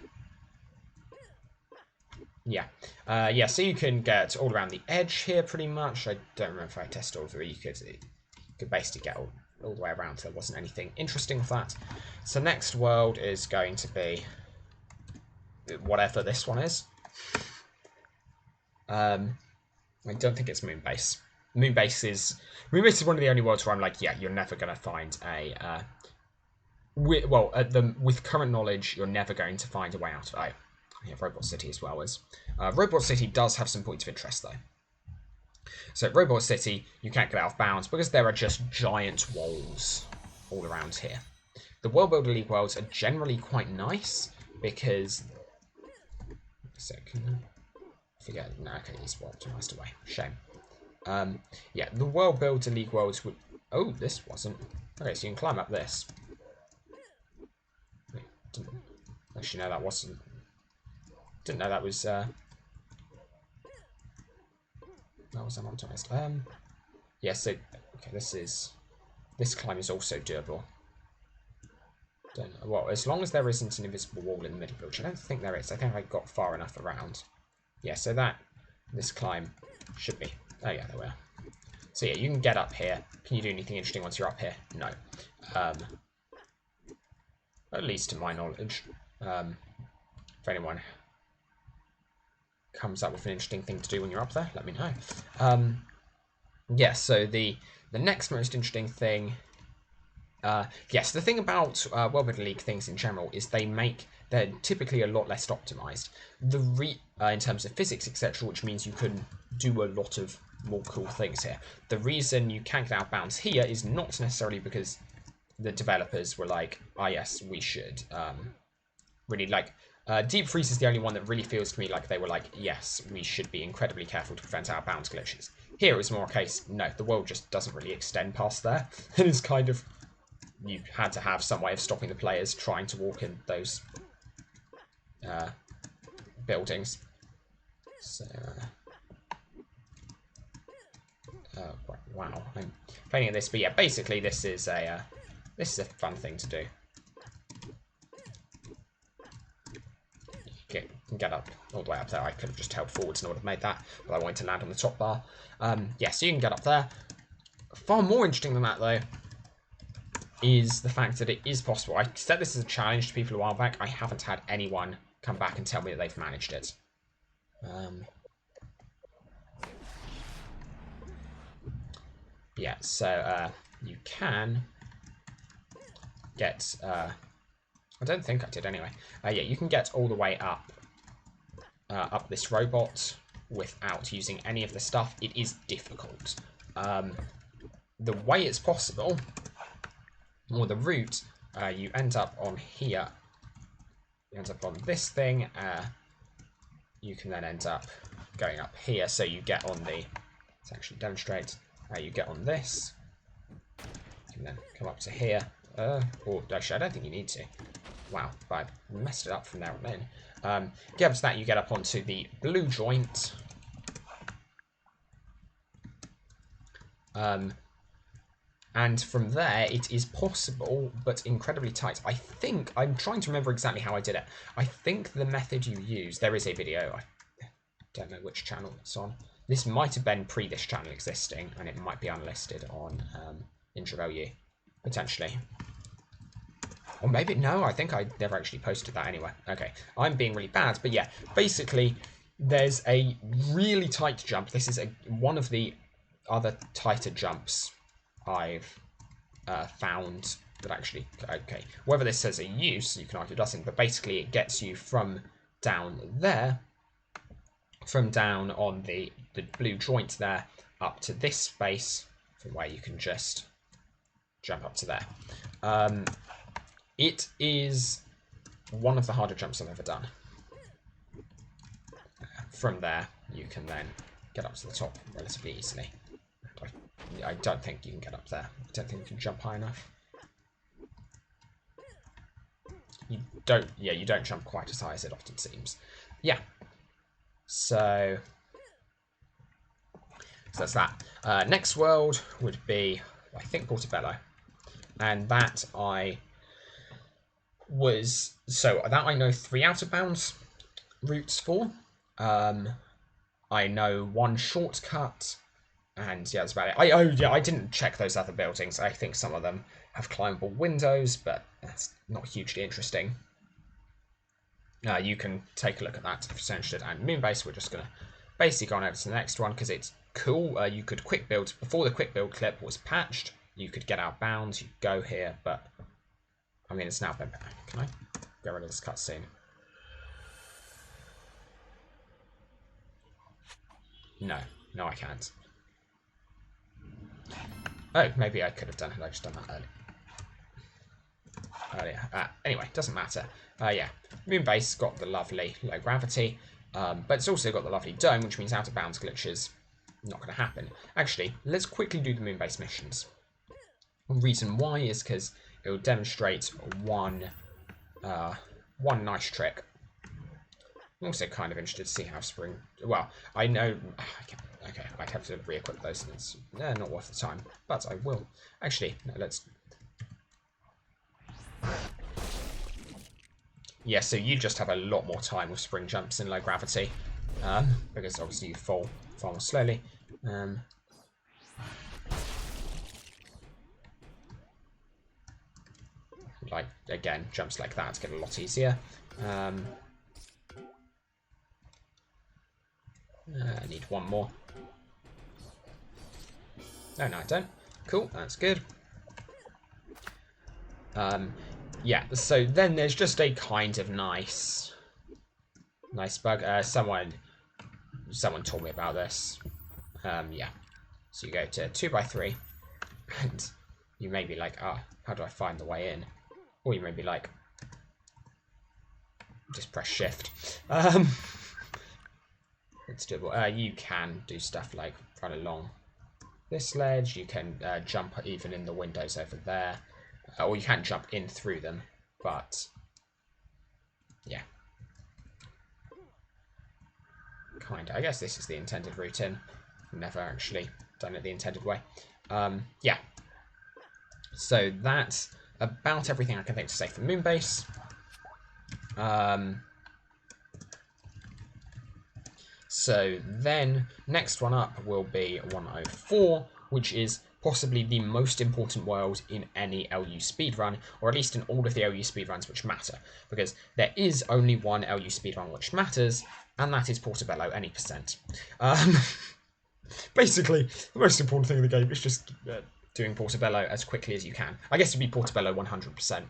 Yeah. Yeah, so you can get all around the edge here, pretty much. I don't remember if I tested all three. You could basically get all the way around, so there wasn't anything interesting with that. So next world is going to be whatever this one is. I don't think it's Moonbase. Moonbase is one of the only worlds where I'm like, yeah, you're never going to find a... with current knowledge, you're never going to find a way out of it. Oh, yeah, Robot City as well is. Robot City does have some points of interest, though. So Robot City, you can't get out of bounds because there are just giant walls all around here. The World Builder League worlds are generally quite nice because... forget. No, okay, he's optimized away. Shame. Yeah, the World Builder League worlds would... Oh, this wasn't... Okay, so you can climb up this. Wait, actually, no, that wasn't... Didn't know that was... That was unoptimized. Yeah, so... Okay, this climb is also doable. Don't know. Well, as long as there isn't an invisible wall in the middle, which I don't think there is. I think I got far enough around. Yeah, so this climb should be... Oh, yeah, there we are. So, yeah, you can get up here. Can you do anything interesting once you're up here? No. At least to my knowledge. If anyone comes up with an interesting thing to do when you're up there, let me know. Yeah, so the next most interesting thing... yes, the thing about World Builder League things in general is they're typically a lot less optimized. In terms of physics, etc., which means you can do a lot of more cool things here. The reason you can't get out of bounds here is not necessarily because the developers were like, ah, yes, we should. Really, like, Deep Freeze is the only one that really feels to me like they were like, yes, we should be incredibly careful to prevent out of bounds glitches. Here it was more a case, no, the world just doesn't really extend past there. It is kind of... You had to have some way of stopping the players trying to walk in those buildings. So, wow, I'm failing at this, but yeah, basically this is a fun thing to do. You can get up all the way up there. I could have just held forwards and I would have made that, but I wanted to land on the top bar. Yeah, so you can get up there. Far more interesting than that, though, is the fact that it is possible. I said this as a challenge to people a while back. I haven't had anyone come back and tell me that they've managed it. Yeah, so you can get... I don't think I did anyway. Yeah, you can get all the way up this robot without using any of the stuff. It is difficult. The way it's possible... or the route, you end up on here. You end up on this thing. You can then end up going up here. So you get on the... Let's actually demonstrate. You get on this. You can then come up to here. Or actually, I don't think you need to. Wow, I messed it up from there on in. Get up to that, you get up onto the blue joint. And from there, it is possible, but incredibly tight. I think, I'm trying to remember exactly how I did it. I think the method you use, there is a video, I don't know which channel it's on. This might have been pre this channel existing, and it might be unlisted on IntraValue, potentially. Or maybe, no, I think I never actually posted that anyway. Okay, I'm being really bad, but yeah, basically, there's a really tight jump. This is one of the other tighter jumps I've found that actually, okay, whether this says a use, you can argue it doesn't, but basically it gets you from down there, from down on the blue joint there, up to this space, from where you can just jump up to there. It is one of the harder jumps I've ever done. From there, you can then get up to the top relatively easily. I don't think you can get up there. I don't think you can jump high enough. You don't jump quite as high as it often seems. Yeah. So that's that. Next world would be, I think, Portobello. And that I know 3 out of bounds routes for. I know 1 shortcut. And yeah, that's about it. I didn't check those other buildings. I think some of them have climbable windows, but that's not hugely interesting. You can take a look at that if you're interested. And Moonbase, we're just going to basically go on over to the next one because it's cool. You could quick build. Before the quick build clip was patched, you could get out of bounds. You could go here, but I mean, it's now been... Can I get rid of this cutscene? No, I can't. Oh, maybe I could have done it. I just done that earlier. Anyway, doesn't matter. Yeah, Moonbase got the lovely low gravity, but it's also got the lovely dome, which means out of bounds glitches not going to happen. Actually, let's quickly do the Moonbase missions. The reason why is because it will demonstrate one nice trick. I'm also kind of interested to see how Spring... Well, I know... Okay, I'd have to re-equip those, and it's not worth the time, but I will. Actually, no, let's... Yeah, so you just have a lot more time with spring jumps in low gravity, because obviously you fall far more slowly. Like, again, jumps like that get a lot easier. I need 1 more. No, I don't. Cool, that's good. Yeah, so then there's just a kind of nice bug. Someone told me about this. Yeah. So you go to 2x3, and you may be like, how do I find the way in? Or you may be like, just press shift. It's doable. You can do stuff like run along this ledge. You can jump even in the windows over there. Or you can't jump in through them. But, yeah. Kinda. I guess this is the intended route in. Never actually done it the intended way. Yeah. So that's about everything I can think to say for Moonbase. So then, next one up will be 104, which is possibly the most important world in any LU speedrun, or at least in all of the LU speedruns which matter, because there is only one LU speedrun which matters, and that is Portobello any percent. Basically, the most important thing in the game is just doing Portobello as quickly as you can. I guess it'd be Portobello 100%.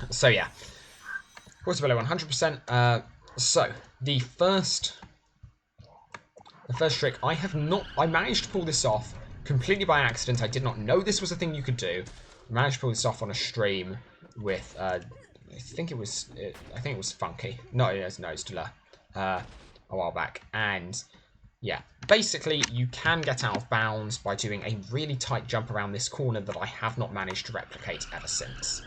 So yeah, Portobello 100%. So the first trick, I managed to pull this off completely by accident. I did not know this was a thing you could do. I managed to pull this off on a stream with, I think it was Funky. No, it's Dula, a while back. And yeah, basically you can get out of bounds by doing a really tight jump around this corner that I have not managed to replicate ever since.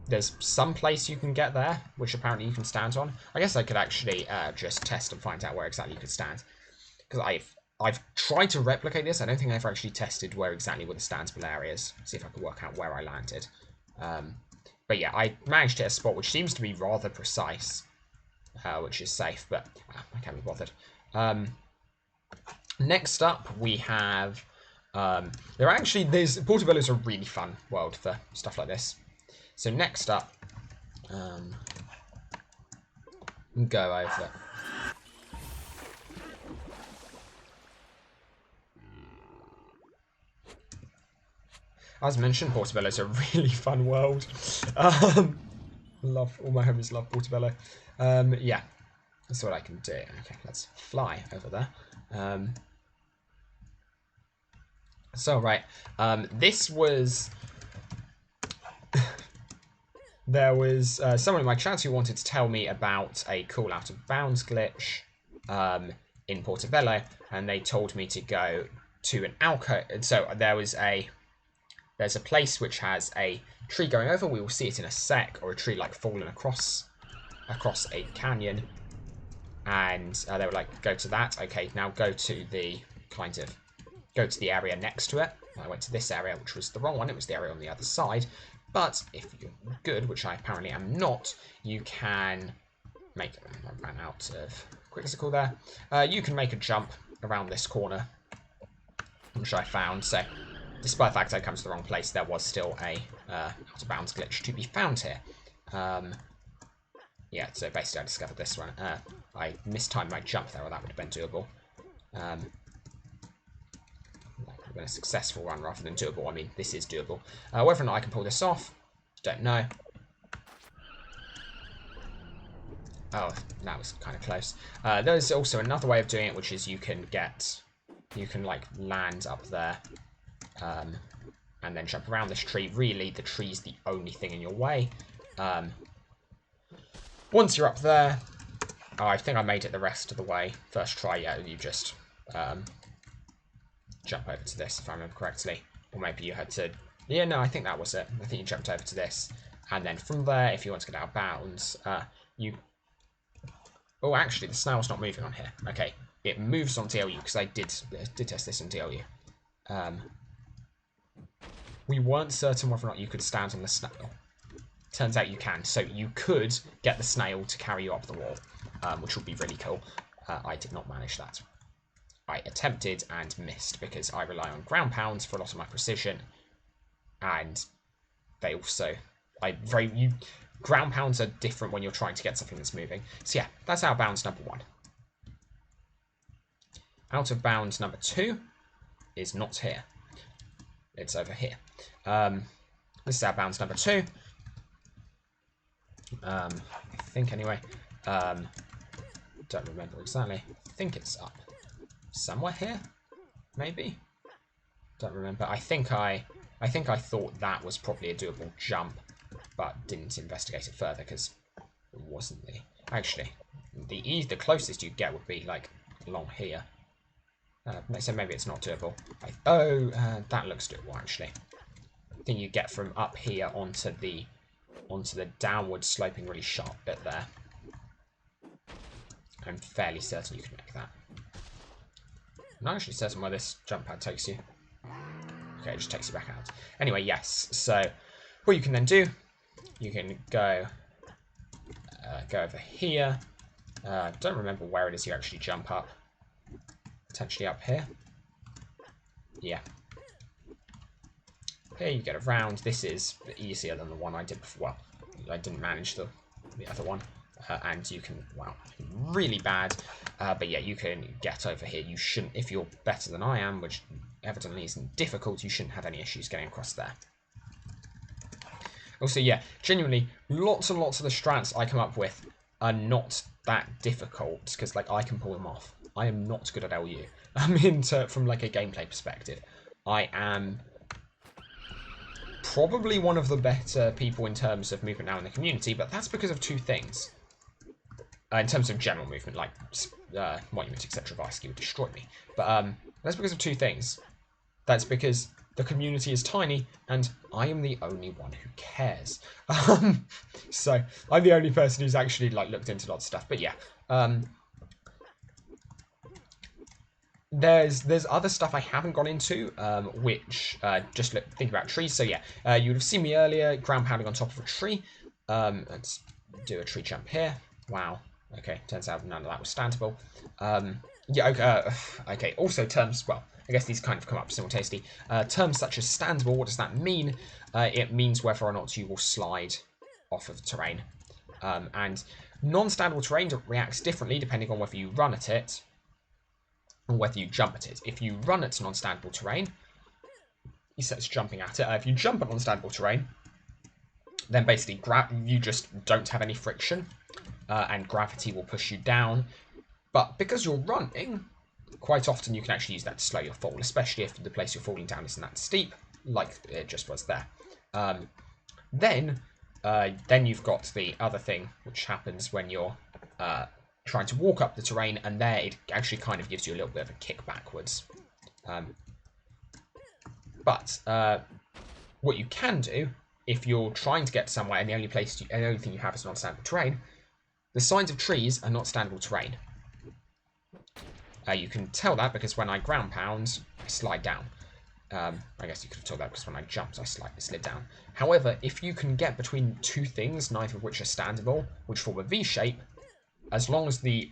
There's some place you can get there, which apparently you can stand on. I guess I could actually just test and find out where exactly you could stand. Because I've tried to replicate this. I don't think I ever actually tested where exactly were the standstill areas. See if I could work out where I landed. But yeah, I managed to hit a spot which seems to be rather precise, which is safe, but I can't be bothered. Next up, we have... Portobello is a really fun world for stuff like this. So next up, go over... As mentioned, Portobello is a really fun world. Love, all my homies love Portobello. Yeah, that's what I can do. Okay, let's fly over there. This was... There was someone in my chat who wanted to tell me about a cool out of bounds glitch in Portobello, and they told me to go to an alcove. So there's a place which has a tree going over. We will see it in a sec, or a tree like falling across a canyon. And they were like, go to that. Okay, now go to the area next to it. I went to this area, which was the wrong one. It was the area on the other side. But if you're good, which I apparently am not, you can make... I ran out of quicksicle there. You can make a jump around this corner, which I found. So, despite the fact I come to the wrong place, there was still a out of bounds glitch to be found here. Yeah, so basically I discovered this one. I mistimed my jump there, or that would have been doable. That would have been a successful run rather than doable. I mean, this is doable. Whether or not I can pull this off, don't know. Oh, that was kind of close. There's also another way of doing it, which is you can like land up there, and then jump around this tree. Really, the tree's the only thing in your way. Once you're up there, oh, I think I made it the rest of the way. First try, yeah, you just jump over to this, if I remember correctly. Or maybe you had to... Yeah, no, I think that was it. I think you jumped over to this. And then from there, if you want to get out of bounds, you... Oh, actually, the snail's not moving on here. Okay, it moves on TLU, because I did test this on TLU. We weren't certain whether or not you could stand on the snail. Turns out you can, so you could get the snail to carry you up the wall, which would be really cool. I did not manage that. I attempted and missed because I rely on ground pounds for a lot of my precision, and they also ground pounds are different when you're trying to get something that's moving. So yeah, that's out of bounds number 1. Out of bounds number 2 is not here. It's over here. This is out of bounds number 2. I think anyway. Don't remember exactly. I think it's up somewhere here, maybe. Don't remember. I think I thought that was probably a doable jump, but didn't investigate it further because it wasn't the. Actually, the closest you get would be like along here. So maybe it's not doable. That looks doable actually. I think you get from up here onto the downward sloping really sharp bit there. I'm fairly certain you can make that. I'm not actually certain where this jump pad takes you. Okay, it just takes you back out. Anyway, yes. So what you can then do, you can go over here. Don't remember where it is you actually jump up. Potentially up here. Yeah. Here you get around. This is easier than the one I did before. Well, I didn't manage the other one. And you can, wow, really bad. But yeah, you can get over here. You shouldn't, if you're better than I am, which evidently isn't difficult, you shouldn't have any issues getting across there. Also, yeah, genuinely, lots and lots of the strats I come up with are not that difficult, because, like, I can pull them off. I am not good at LU. From, like, a gameplay perspective. I am probably one of the better people in terms of movement now in the community, but that's because of 2 things. In terms of general movement, like Monument, etc., Vice would destroy me. But that's because of 2 things. That's because the community is tiny, and I am the only one who cares. So I'm the only person who's actually like looked into lots of stuff. But yeah, there's other stuff I haven't gone into, which just think about trees. So yeah, you would have seen me earlier ground pounding on top of a tree. Let's do a tree jump here. Wow. Okay, turns out none of that was standable. Yeah. Okay. Okay. Also, terms. Well, I guess these kind of come up simultaneously. Terms such as standable. What does that mean? It means whether or not you will slide off of terrain. And non-standable terrain reacts differently depending on whether you run at it or whether you jump at it. If you run at non-standable terrain, he says jumping at it. If you jump at non-standable terrain, then basically you just don't have any friction, and gravity will push you down. But because you're running, quite often you can actually use that to slow your fall, especially if the place you're falling down isn't that steep, like it just was there. Then you've got the other thing, which happens when you're trying to walk up the terrain, and there it actually kind of gives you a little bit of a kick backwards. But what you can do, if you're trying to get somewhere and the only thing you have is non-standable terrain, the signs of trees are not standable terrain. You can tell that because when I ground pound, I slide down. I guess you could have told that because when I jumped, I slid down. However, if you can get between two things, neither of which are standable, which form a V shape, as long as the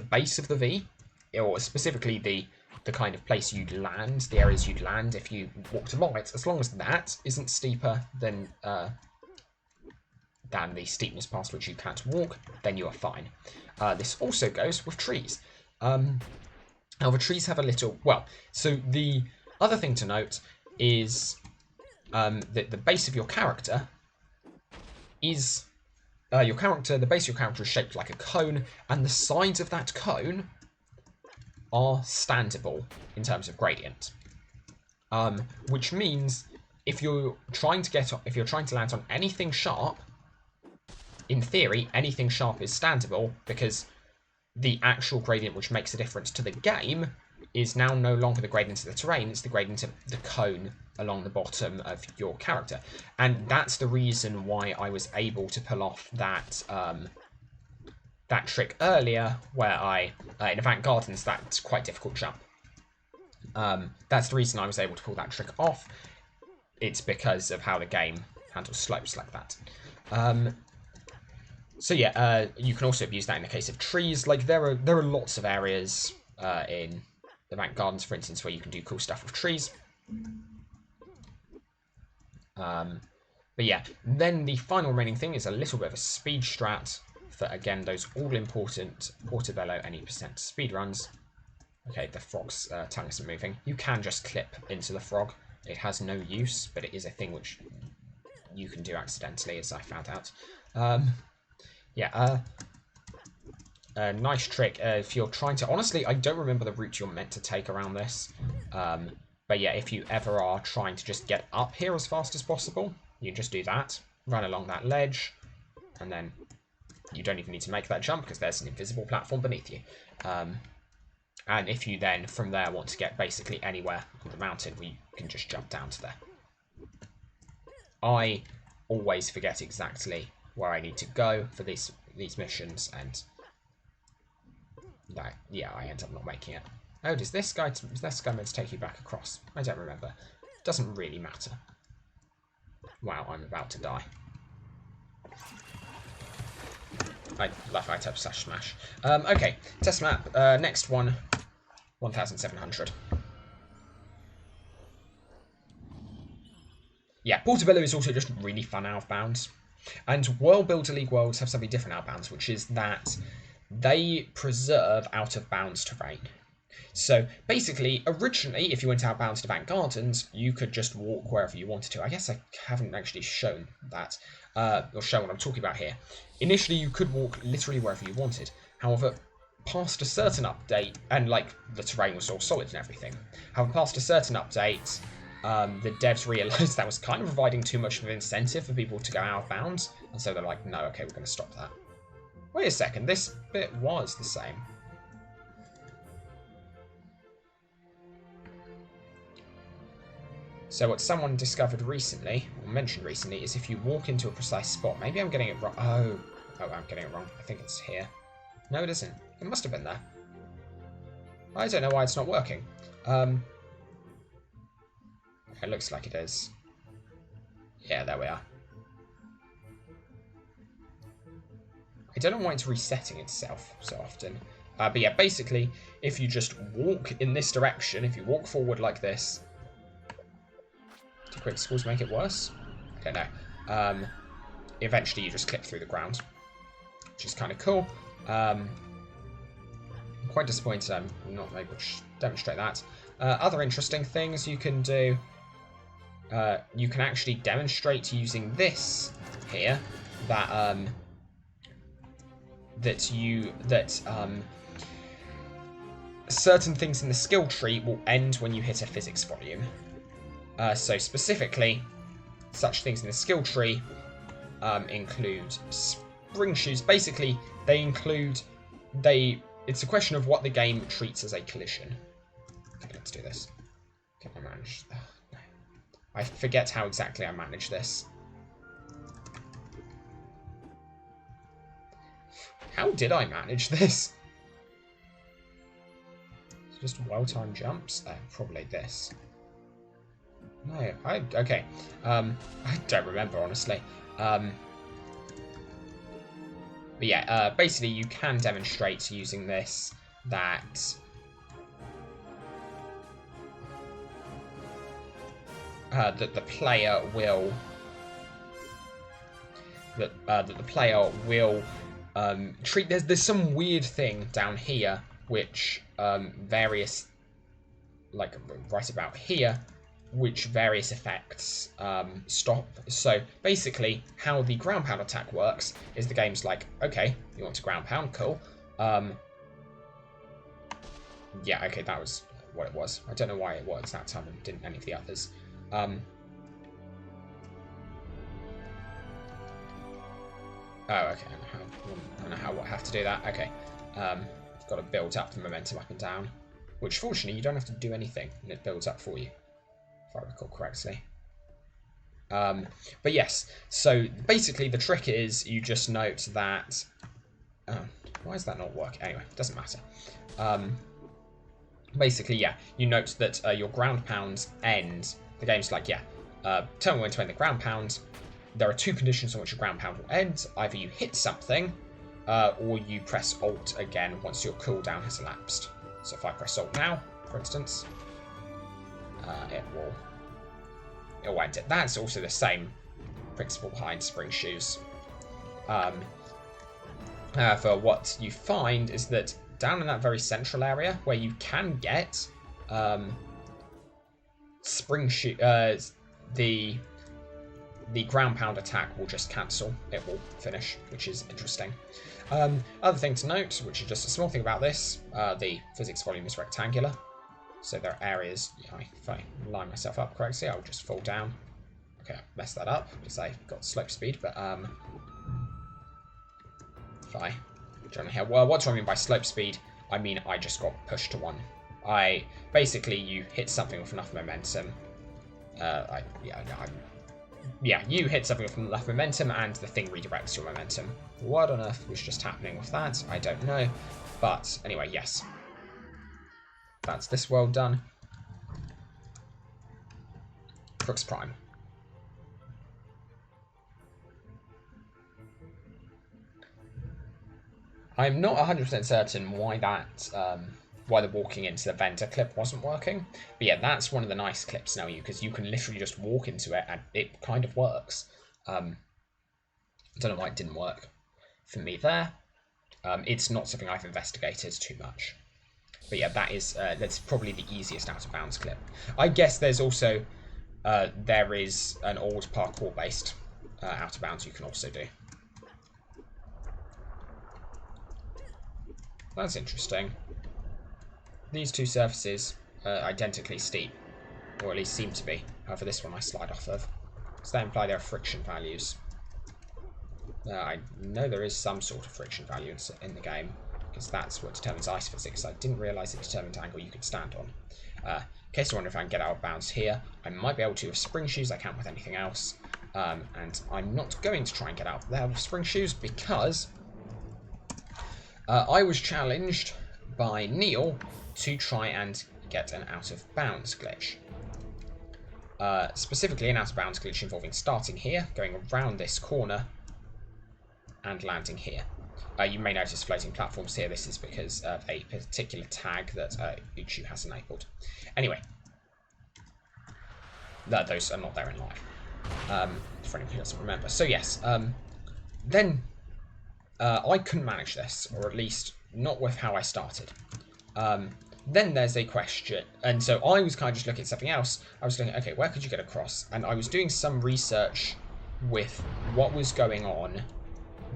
base of the V, or specifically the kind of place you'd land, the areas you'd land if you walked along it, as long as that isn't steeper than the steepness past which you can't walk, then you are fine. This also goes with trees. However, trees have a little... Well, so the other thing to note is that the base of your character is... the base of your character is shaped like a cone, and the sides of that cone are standable in terms of gradient. Which means if you're trying to land on anything sharp, in theory, anything sharp is standable, because the actual gradient which makes a difference to the game is now no longer the gradient of the terrain, it's the gradient of the cone along the bottom of your character. And that's the reason why I was able to pull off that that trick earlier, where in Avant Gardens, that's quite difficult jump. That's the reason I was able to pull that trick off. It's because of how the game handles slopes like that. So yeah, you can also use that in the case of trees. Like there are lots of areas in the Avant Gardens, for instance, where you can do cool stuff with trees. But yeah, then the final remaining thing is a little bit of a speed strat for, again, those all-important Portobello any percent speed runs. Okay, the frog's tongue isn't moving. You can just clip into the frog. It has no use, but it is a thing which you can do accidentally, as I found out. Yeah, nice trick if you're trying to... Honestly, I don't remember the route you're meant to take around this. But yeah, if you ever are trying to just get up here as fast as possible, you just do that. Run along that ledge, and then you don't even need to make that jump because there's an invisible platform beneath you. And if you then, from there, want to get basically anywhere on the mountain, we can just jump down to there. I always forget exactly where I need to go for these missions, and yeah, I end up not making it. Oh, is this guy meant to take you back across? I don't remember. Doesn't really matter. Wow, I'm about to die. I love I-type slash smash. Okay, test map. Next one, 1700. Yeah, Portobello is also just really fun out of bounds. And World Builder League Worlds have something different out of bounds, which is that they preserve out of bounds terrain. So basically, originally, if you went out of bounds to Avant Gardens, you could just walk wherever you wanted to. I guess I haven't actually shown that, or shown what I'm talking about here. Initially, you could walk literally wherever you wanted. However, past a certain update, and like the terrain was all solid and everything. However, past a certain update, the devs realised that was kind of providing too much of an incentive for people to go out of bounds, and so they're like, no, okay, we're going to stop that. Wait a second, this bit was the same. So what someone discovered recently, or mentioned recently, is if you walk into a precise spot, maybe I'm getting it wrong. Oh, I'm getting it wrong. I think it's here. No, it isn't. It must have been there. I don't know why it's not working. It looks like it is. Yeah, there we are. I don't know why it's resetting itself so often. But yeah, basically, if you just walk in this direction, if you walk forward like this... Do criticals make it worse? I don't know. Eventually you just clip through the ground, which is kind of cool. I'm quite disappointed I'm not able to demonstrate that. Other interesting things you can do... you can actually demonstrate using this here that certain things in the skill tree will end when you hit a physics volume. So specifically, such things in the skill tree include spring shoes. Basically, it's a question of what the game treats as a collision. Okay, let's do this. Can I manage? No. I forget how exactly I manage this. How did I manage this? Just well-timed jumps? Probably this. No, okay. I don't remember, honestly. But yeah, basically you can demonstrate using this that the player will treat. There's some weird thing down here which various, like right about here, which various effects stop. So basically how the ground pound attack works is the game's like, okay, you want to ground pound, cool. Yeah, okay, that was what it was. I don't know why it works that time and didn't any of the others. Oh, okay, I don't know how I have to do that. Okay, I've got to build up the momentum up and down, which fortunately you don't have to do anything, and it builds up for you, if I recall correctly. But yes, so basically the trick is you just note that... why is that not working? Anyway, it doesn't matter. Basically, yeah, you note that your ground pounds end. The game's like, yeah, tell me when to end the ground pound. There are two conditions on which your ground pound will end. Either you hit something, or you press Alt again once your cooldown has elapsed. So if I press Alt now, for instance, it will end it. That's also the same principle behind spring shoes. For what you find is that down in that very central area where you can get spring shoe, the ground pound attack will just cancel. It will finish, which is interesting. Other thing to note, which is just a small thing about this, the physics volume is rectangular. So there are areas, if I line myself up correctly, I'll just fall down. Okay, I messed that up because I got slope speed, but if I join here, well, what do I mean by slope speed? I mean I just got pushed to one. Basically you hit something with enough momentum. You hit something with enough momentum and the thing redirects your momentum. What on earth was just happening with that? I don't know. But anyway, yes. That's this world done. Crooks Prime. I'm not 100% certain why that, why the walking into the vendor clip wasn't working. But yeah, that's one of the nice clips now, because you can literally just walk into it and it kind of works. I don't know why it didn't work for me there. It's not something I've investigated too much. But yeah, that's probably the easiest out of bounds clip. I guess there's also, there is an old parkour based out of bounds you can also do. That's interesting. These two surfaces are identically steep, or at least seem to be. However, this one I slide off of. Does that imply there are friction values? I know there is some sort of friction value in the game, because that's what determines ice physics. I didn't realise it determined the angle you could stand on. In case you wonder if I can get out of bounds here, I might be able to with spring shoes. I can't with anything else. And I'm not going to try and get out there with spring shoes because I was challenged by Neil to try and get an out of bounds glitch. Specifically an out of bounds glitch involving starting here, going around this corner, and landing here. You may notice floating platforms here. This is because of a particular tag that OoB has enabled. Anyway, those are not there in live, for anyone who doesn't remember. So yes, then I couldn't manage this, or at least not with how I started. Then there's a question, and so I was kind of just looking at something else. I was looking, okay, where could you get across? And I was doing some research with what was going on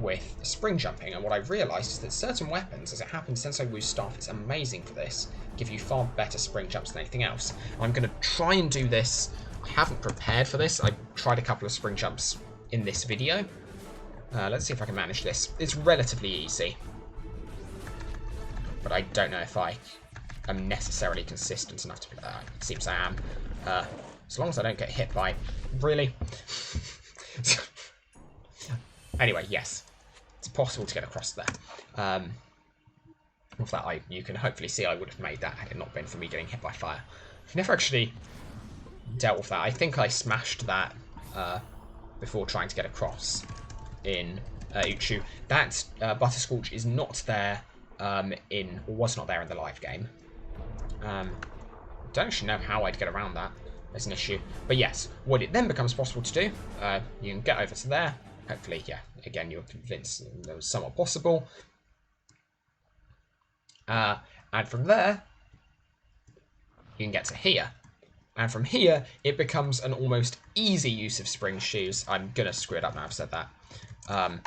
with spring jumping, and what I realised is that certain weapons, as it happens, since I use staff, it's amazing for this, give you far better spring jumps than anything else. I'm going to try and do this. I haven't prepared for this. I tried a couple of spring jumps in this video. Let's see if I can manage this. It's relatively easy, but I don't know if I am necessarily consistent enough to be that. It seems I am. As long as I don't get hit by... Really? Anyway, yes. It's possible to get across there. With that, you can hopefully see I would have made that had it not been for me getting hit by fire. I've never actually dealt with that. I think I smashed that before trying to get across in OoB. That Butterscorch is not there or was not there in the live game. Don't actually know how I'd get around that as an issue. But yes, what it then becomes possible to do, you can get over to there. Hopefully, yeah, again, you're convinced that was somewhat possible. And from there, you can get to here. And from here, it becomes an almost easy use of spring shoes. I'm going to screw it up now I've said that. I'm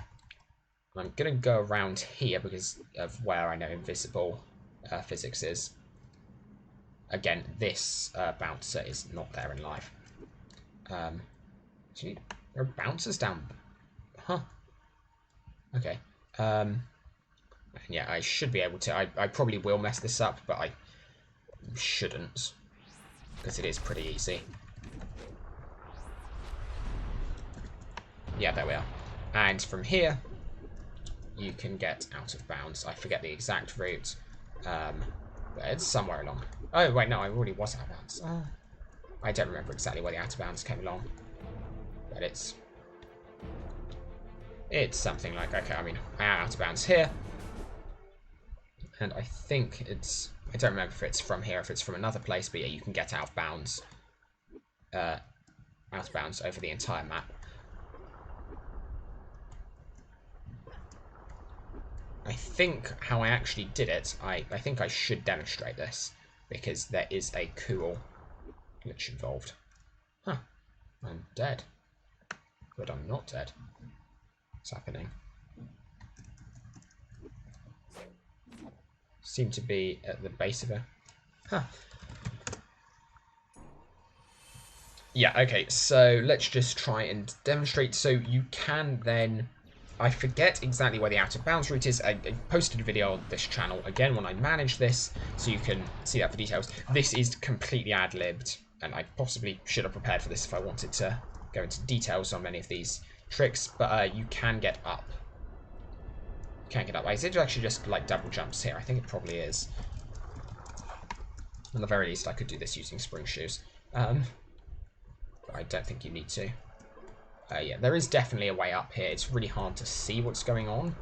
going to go around here because of where I know invisible physics is. Again, this bouncer is not there in live. There are bouncers down. Huh. Okay. Yeah, I should be able to. I probably will mess this up, but I shouldn't, because it is pretty easy. Yeah, there we are. And from here, you can get out of bounds. I forget the exact route. But it's somewhere along. Oh, wait, no, I already was out of bounds. I don't remember exactly where the out of bounds came along. But it's something like, okay, I mean, I am out of bounds here. And I think it's... I don't remember if it's from here, if it's from another place, but yeah, you can get out of bounds. Over the entire map. I think how I actually did it, I think I should demonstrate this, because there is a cool glitch involved. Huh. I'm dead. But I'm not dead. What's happening? Seem to be at the base of it. Huh. Yeah, okay, so let's just try and demonstrate. So you can then... I forget exactly where the out of bounds route is. I posted a video on this channel, again, when I managed this, so you can see that for details. This is completely ad-libbed, and I possibly should have prepared for this if I wanted to go into details on many of these tricks, but you can get up. You can get up. Is it actually just like double jumps here? I think it probably is. At the very least, I could do this using spring shoes. But I don't think you need to. Yeah, there is definitely a way up here. It's really hard to see what's going on.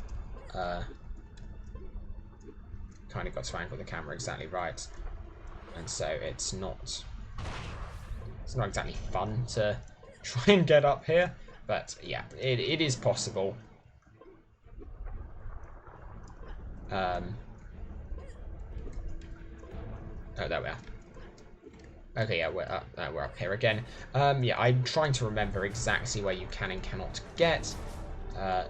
Kind of got to angle the camera exactly right, and so it's not exactly fun to try and get up here. But yeah, it is possible. Oh, there we are. Okay, yeah, we're up here again. Yeah, I'm trying to remember exactly where you can and cannot get. That's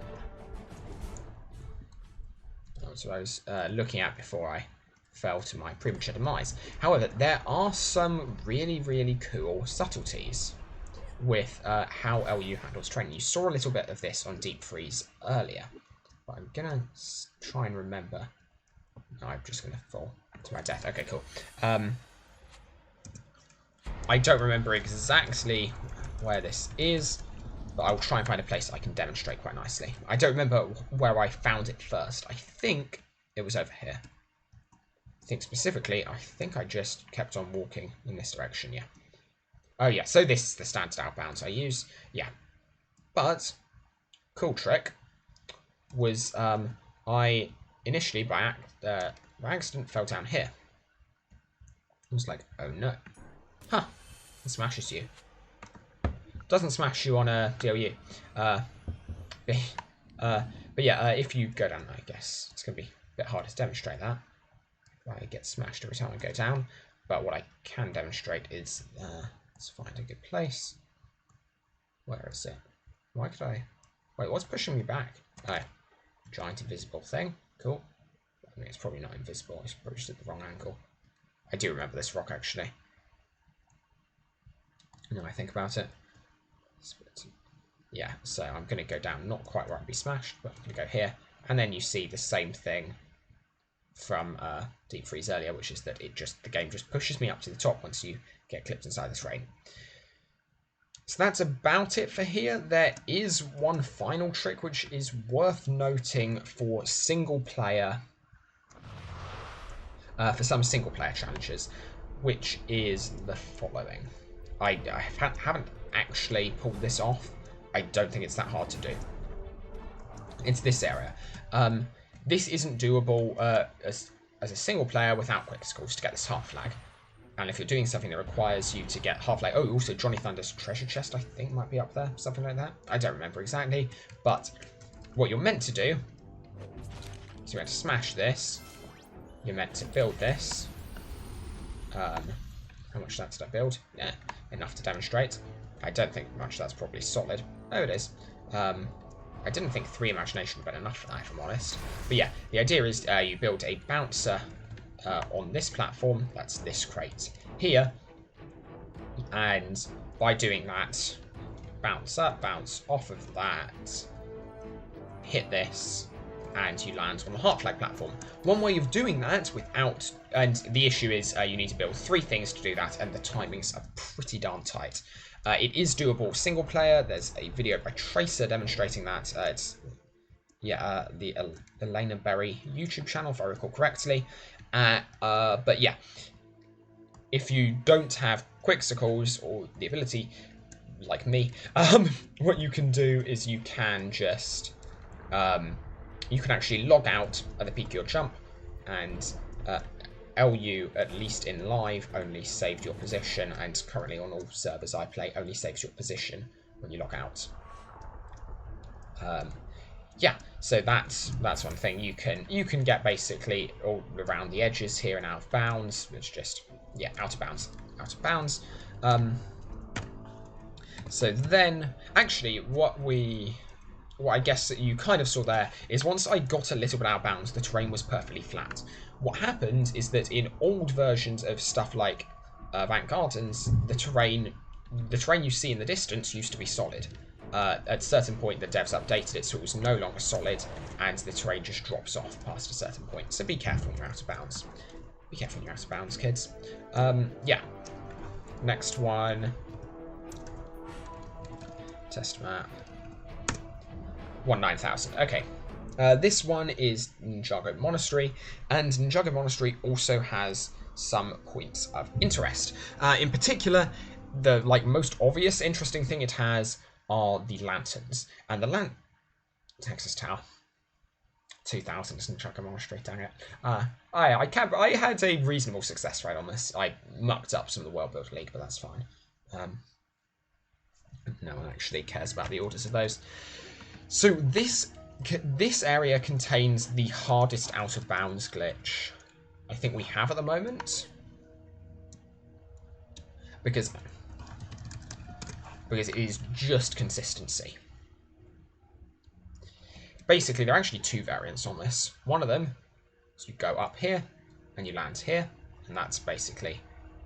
what I was looking at before I fell to my premature demise. However, there are some really, really cool subtleties with how LU handles training. You saw a little bit of this on Deep Freeze earlier, but I'm gonna try and remember. No, I'm just gonna fall to my death. Okay, cool. I don't remember exactly where this is, but I'll try and find a place I can demonstrate quite nicely. I don't remember where I found it first. I think it was over here. think specifically, I think I just kept on walking in this direction, yeah. Oh yeah, so this is the standard outbounds I use, yeah. But, cool trick was I initially, by accident, fell down here. I was like, oh no. Huh, it smashes you. Doesn't smash you on a DOU. But yeah, if you go down, I guess it's going to be a bit harder to demonstrate that. I get smashed every time I go down. But what I can demonstrate is, let's find a good place. Where is it? Why could I... Wait, what's pushing me back? Oh, giant invisible thing. Cool. I mean, it's probably not invisible. It's pushed at the wrong angle. I do remember this rock, actually. Now I think about it. Yeah, so I'm going to go down, not quite where I'd be smashed, but I'm going to go here. And then you see the same thing from Deep Freeze earlier, which is that the game just pushes me up to the top once you get clipped inside this rain. So that's about it for here. There is one final trick which is worth noting for single player, for some single player challenges, which is the following. I haven't actually pulled this off. I don't think it's that hard to do. It's this area. This isn't doable as a single player without quickscalls to get this half flag. And if you're doing something that requires you to get half flag... Oh, also Johnny Thunder's treasure chest, I think, might be up there. Something like that. I don't remember exactly. But what you're meant to do is you're meant to smash this. You're meant to build this. How much of that did I build? Yeah, enough to demonstrate. I don't think much of that's probably solid. Oh, it is. I didn't think 3 imagination would have been enough for that, if I'm honest. But yeah, the idea is you build a bouncer on this platform. That's this crate here. And by doing that, bounce up, bounce off of that, hit this, and you land on the heart flag platform. One way of doing that without... And the issue is you need to build 3 things to do that, and the timings are pretty darn tight. It is doable single player. There's a video by Tracer demonstrating that. It's the Elena Berry YouTube channel, if I recall correctly. But yeah, if you don't have quickscalls or the ability, like me, what you can do is you can just you can actually log out at the peak of your jump, and LU, at least in live, only saved your position, and currently on all servers I play, only saves your position when you log out. Yeah, so that's one thing. You can get basically all around the edges here and out of bounds. It's just, yeah, out of bounds. So then, actually, what I guess that you kind of saw there is once I got a little bit out of bounds, the terrain was perfectly flat. What happened is that in old versions of stuff like Avant Gardens, the terrain you see in the distance used to be solid. At a certain point, the devs updated it so it was no longer solid, and the terrain just drops off past a certain point. So be careful when you're out of bounds. Be careful when you're out of bounds, kids. Yeah. Next one. Test map. 19000. Okay. This one is Ninjago Monastery, and Ninjago Monastery also has some points of interest. In particular, the most obvious interesting thing it has are the lanterns, and the Texas Tower 2000 is Ninjago Monastery. Dang it! I had a reasonable success rate on this. I mucked up some of the World Builder League, but that's fine. No one actually cares about the orders of those. So this area contains the hardest out of bounds glitch I think we have at the moment, because it is just consistency. Basically, there are actually 2 variants on this. One of them is you go up here and you land here, and that's basically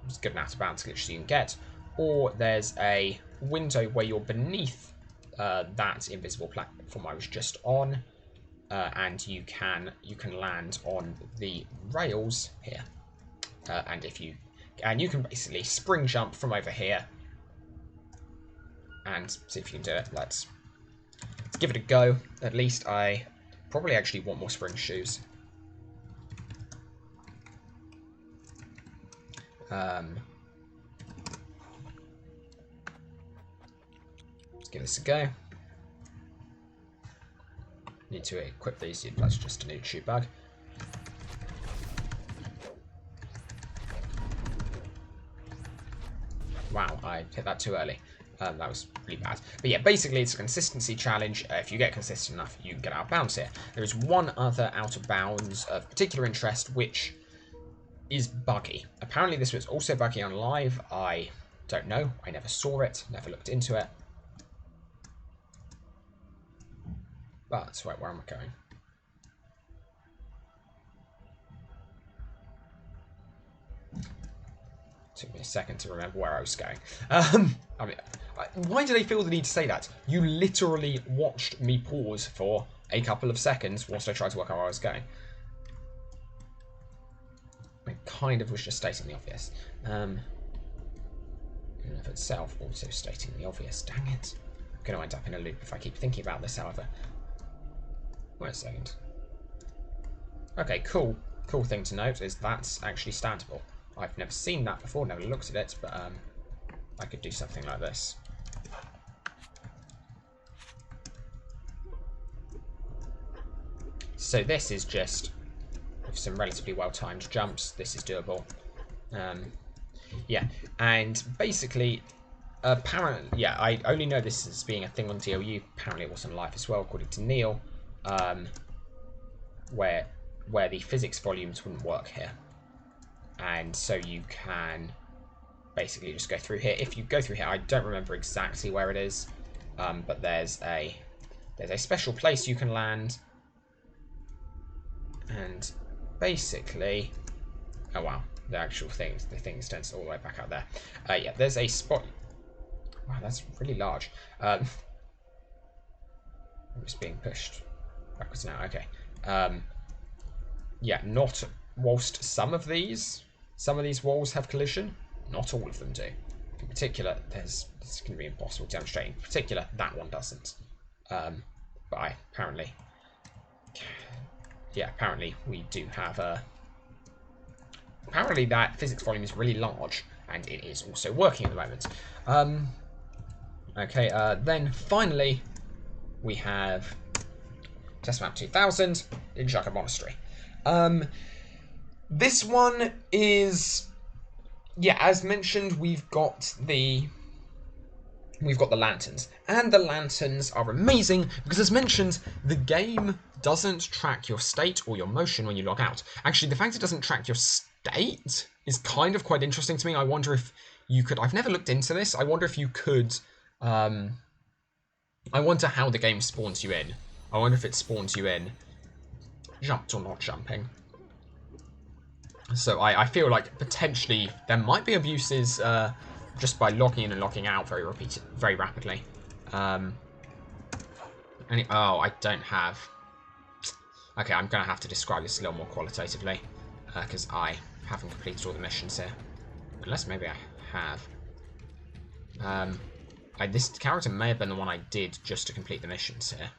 as good an out of bounds glitch as you can get. Or there's a window where you're beneath that invisible platform I was just on, and you can land on the rails here, and you can basically spring jump from over here and see if you can do it. Let's give it a go. At least I probably actually want more spring shoes. Let's give this a go. Need to equip these. That's just a new tube bug. Wow, I hit that too early. That was really bad. But yeah, basically it's a consistency challenge. If you get consistent enough, you can get out of bounds here. There is one other out of bounds of particular interest, which is buggy. Apparently this was also buggy on live. I don't know. I never saw it. Never looked into it. But, wait, where am I going? Took me a second to remember where I was going. I mean, why do they feel the need to say that? You literally watched me pause for a couple of seconds whilst I tried to work out where I was going. I kind of was just stating the obvious. In and of itself, also stating the obvious. Dang it. I'm going to end up in a loop if I keep thinking about this, however. Wait a second. Okay, cool. Cool thing to note is that's actually standable. I've never seen that before, never looked at it, but I could do something like this. So this is just with some relatively well-timed jumps. This is doable. Yeah, and basically, apparently, yeah, I only know this as being a thing on DOU. Apparently, it was on live as well, according to Neil, where the physics volumes wouldn't work here. And so you can basically just go through here. If you go through here, I don't remember exactly where it is, but there's a special place you can land, and basically, oh wow, the thing extends all the way back out there. Yeah, there's a spot. Wow, that's really large. I'm just being pushed backwards now. Okay. Yeah, not whilst some of these walls have collision, not all of them do. In particular, this is going to be impossible to demonstrate. In particular, that one doesn't. But apparently, yeah, apparently we do have a. Apparently that physics volume is really large, and it is also working at the moment. Okay, then finally we have Test Map 2000 in Shaka Monastery. This one is, yeah, as mentioned, we've got the lanterns, and the lanterns are amazing because, as mentioned, the game doesn't track your state or your motion when you log out. Actually, the fact it doesn't track your state is kind of quite interesting to me. I wonder if you could. I've never looked into this. I wonder if you could. I wonder how the game spawns you in. I wonder if it spawns you in jumped or not jumping. So I feel like potentially there might be abuses just by logging in and logging out very rapidly. Oh, I don't have. Okay, I'm gonna have to describe this a little more qualitatively because I haven't completed all the missions here. Unless maybe I have. This character may have been the one I did just to complete the missions here.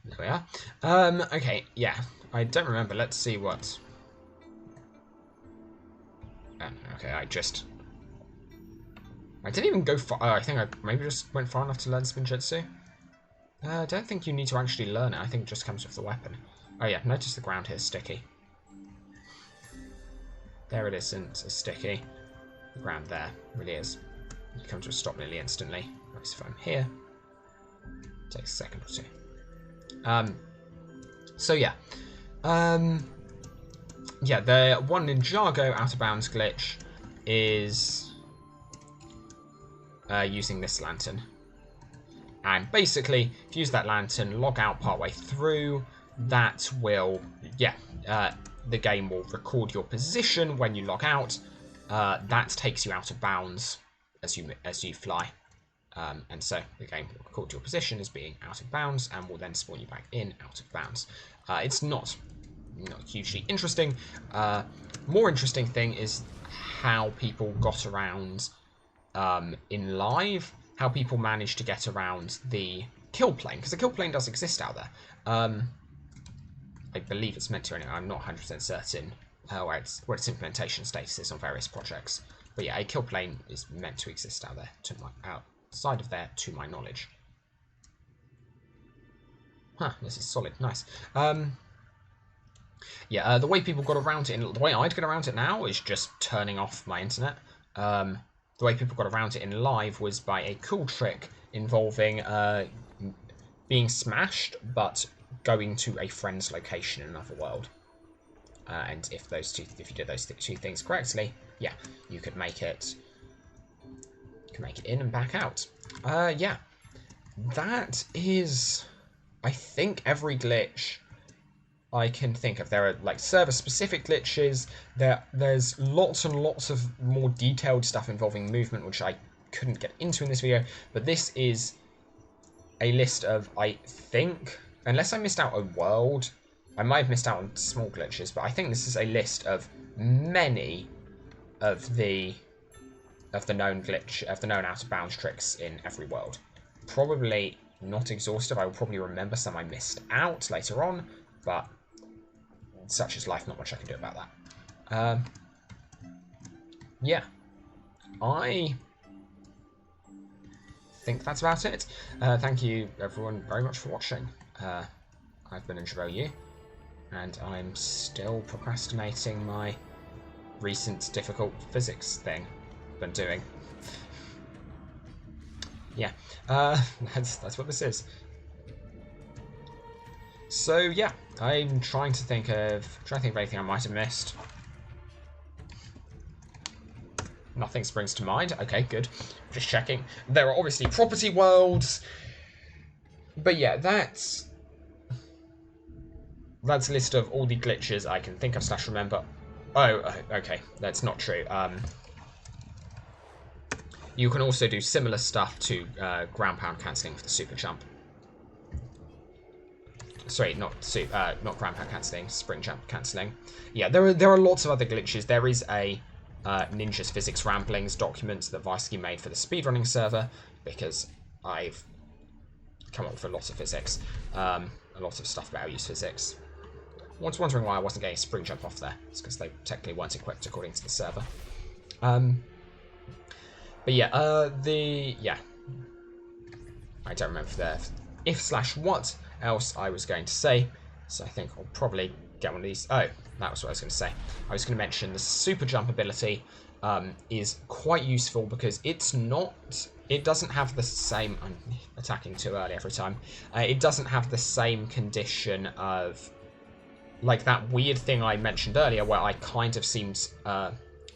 There we are. Okay, yeah. I don't remember. Let's see what. Okay, I didn't even go far. I think I maybe just went far enough to learn Spinjitzu. I don't think you need to actually learn it. I think it just comes with the weapon. Oh yeah, notice the ground here is sticky. There it isn't as sticky. The ground there really is. You come to a stop nearly instantly. Nice if I'm here. Takes a second or two. So yeah. Yeah, the one Ninjago out of bounds glitch is using this lantern. And basically, if you use that lantern, log out partway through, that will, the game will record your position when you log out. That takes you out of bounds as you fly. And so the game will record your position as being out of bounds and will then spawn you back in out of bounds. It's not hugely interesting. More interesting thing is how people got around in live how people manage to get around the kill plane, because the kill plane does exist out there. I believe it's meant to anyway. I'm not 100% certain where its implementation status is on various projects. But yeah, a kill plane is meant to exist out there, outside of there, to my knowledge. Huh, this is solid, nice. Yeah, the way people got around it, the way I'd get around it now is just turning off my internet. The way people got around it in live was by a cool trick involving being smashed, but going to a friend's location in another world. And if you did those two things correctly, yeah, you could make it in and back out. Yeah, that is, I think, every glitch I can think of. There are like server-specific glitches. There's lots and lots of more detailed stuff involving movement, which I couldn't get into in this video. But this is a list of, I think, unless I missed out a world, I might have missed out on small glitches, but I think this is a list of many of the known out of bounds tricks in every world. Probably not exhaustive. I will probably remember some I missed out later on, but such is life. Not much I can do about that. Yeah, I think that's about it. Thank you everyone very much for watching. I've been You, and I'm still procrastinating my recent difficult physics thing I've been doing. Yeah, that's what this is. So yeah, I'm trying to think of anything I might have missed. Nothing springs to mind. Okay, good. Just checking. There are obviously property worlds, but yeah, that's a list of all the glitches I can think of / remember. Oh, okay, that's not true. You can also do similar stuff to ground pound cancelling for the super jump. Sorry, not ground pound cancelling, spring jump cancelling. Yeah, there are lots of other glitches. There is a Ninja's Physics Ramblings document that Vaisky made for the speedrunning server, because I've come up with a lot of physics, a lot of stuff about how to use physics. I was wondering why I wasn't getting a spring jump off there. It's because they technically weren't equipped according to the server. But yeah, I don't remember the if/what else I was going to say, so I think I'll probably get one of these. Oh, that was what I was going to say. I was going to mention the super jump ability is quite useful because it doesn't have the same, I'm attacking too early every time, it doesn't have the same condition of, like that weird thing I mentioned earlier where I kind of seemed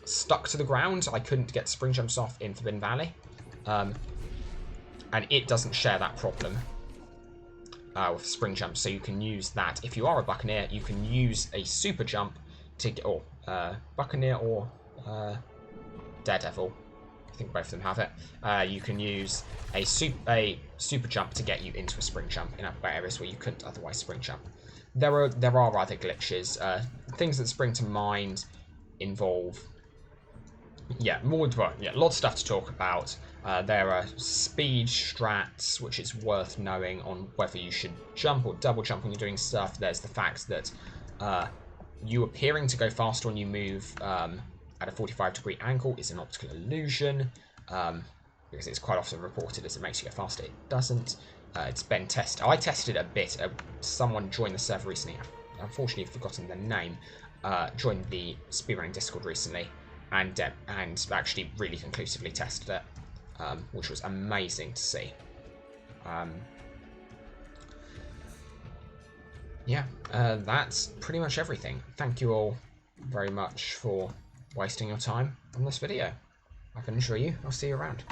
stuck to the ground. I couldn't get spring jumps off in Forbidden Valley. And it doesn't share that problem with spring jumps, so you can use that. If you are a Buccaneer, you can use a super jump to get, or Buccaneer or Daredevil. I think both of them have it. You can use a super jump to get you into a spring jump in areas where you couldn't otherwise spring jump. There are other glitches. Things that spring to mind involve, lots of stuff to talk about. There are speed strats, which is worth knowing on whether you should jump or double jump when you're doing stuff. There's the fact that you appearing to go faster when you move at a 45-degree angle is an optical illusion, because it's quite often reported as it makes you go faster. It doesn't. It's been tested. I tested a bit. Someone joined the server recently. I've unfortunately forgotten their name. Joined the Speedrunning Discord recently, and actually really conclusively tested it, which was amazing to see. That's pretty much everything. Thank you all very much for wasting your time on this video. I've been You. I'll see you around.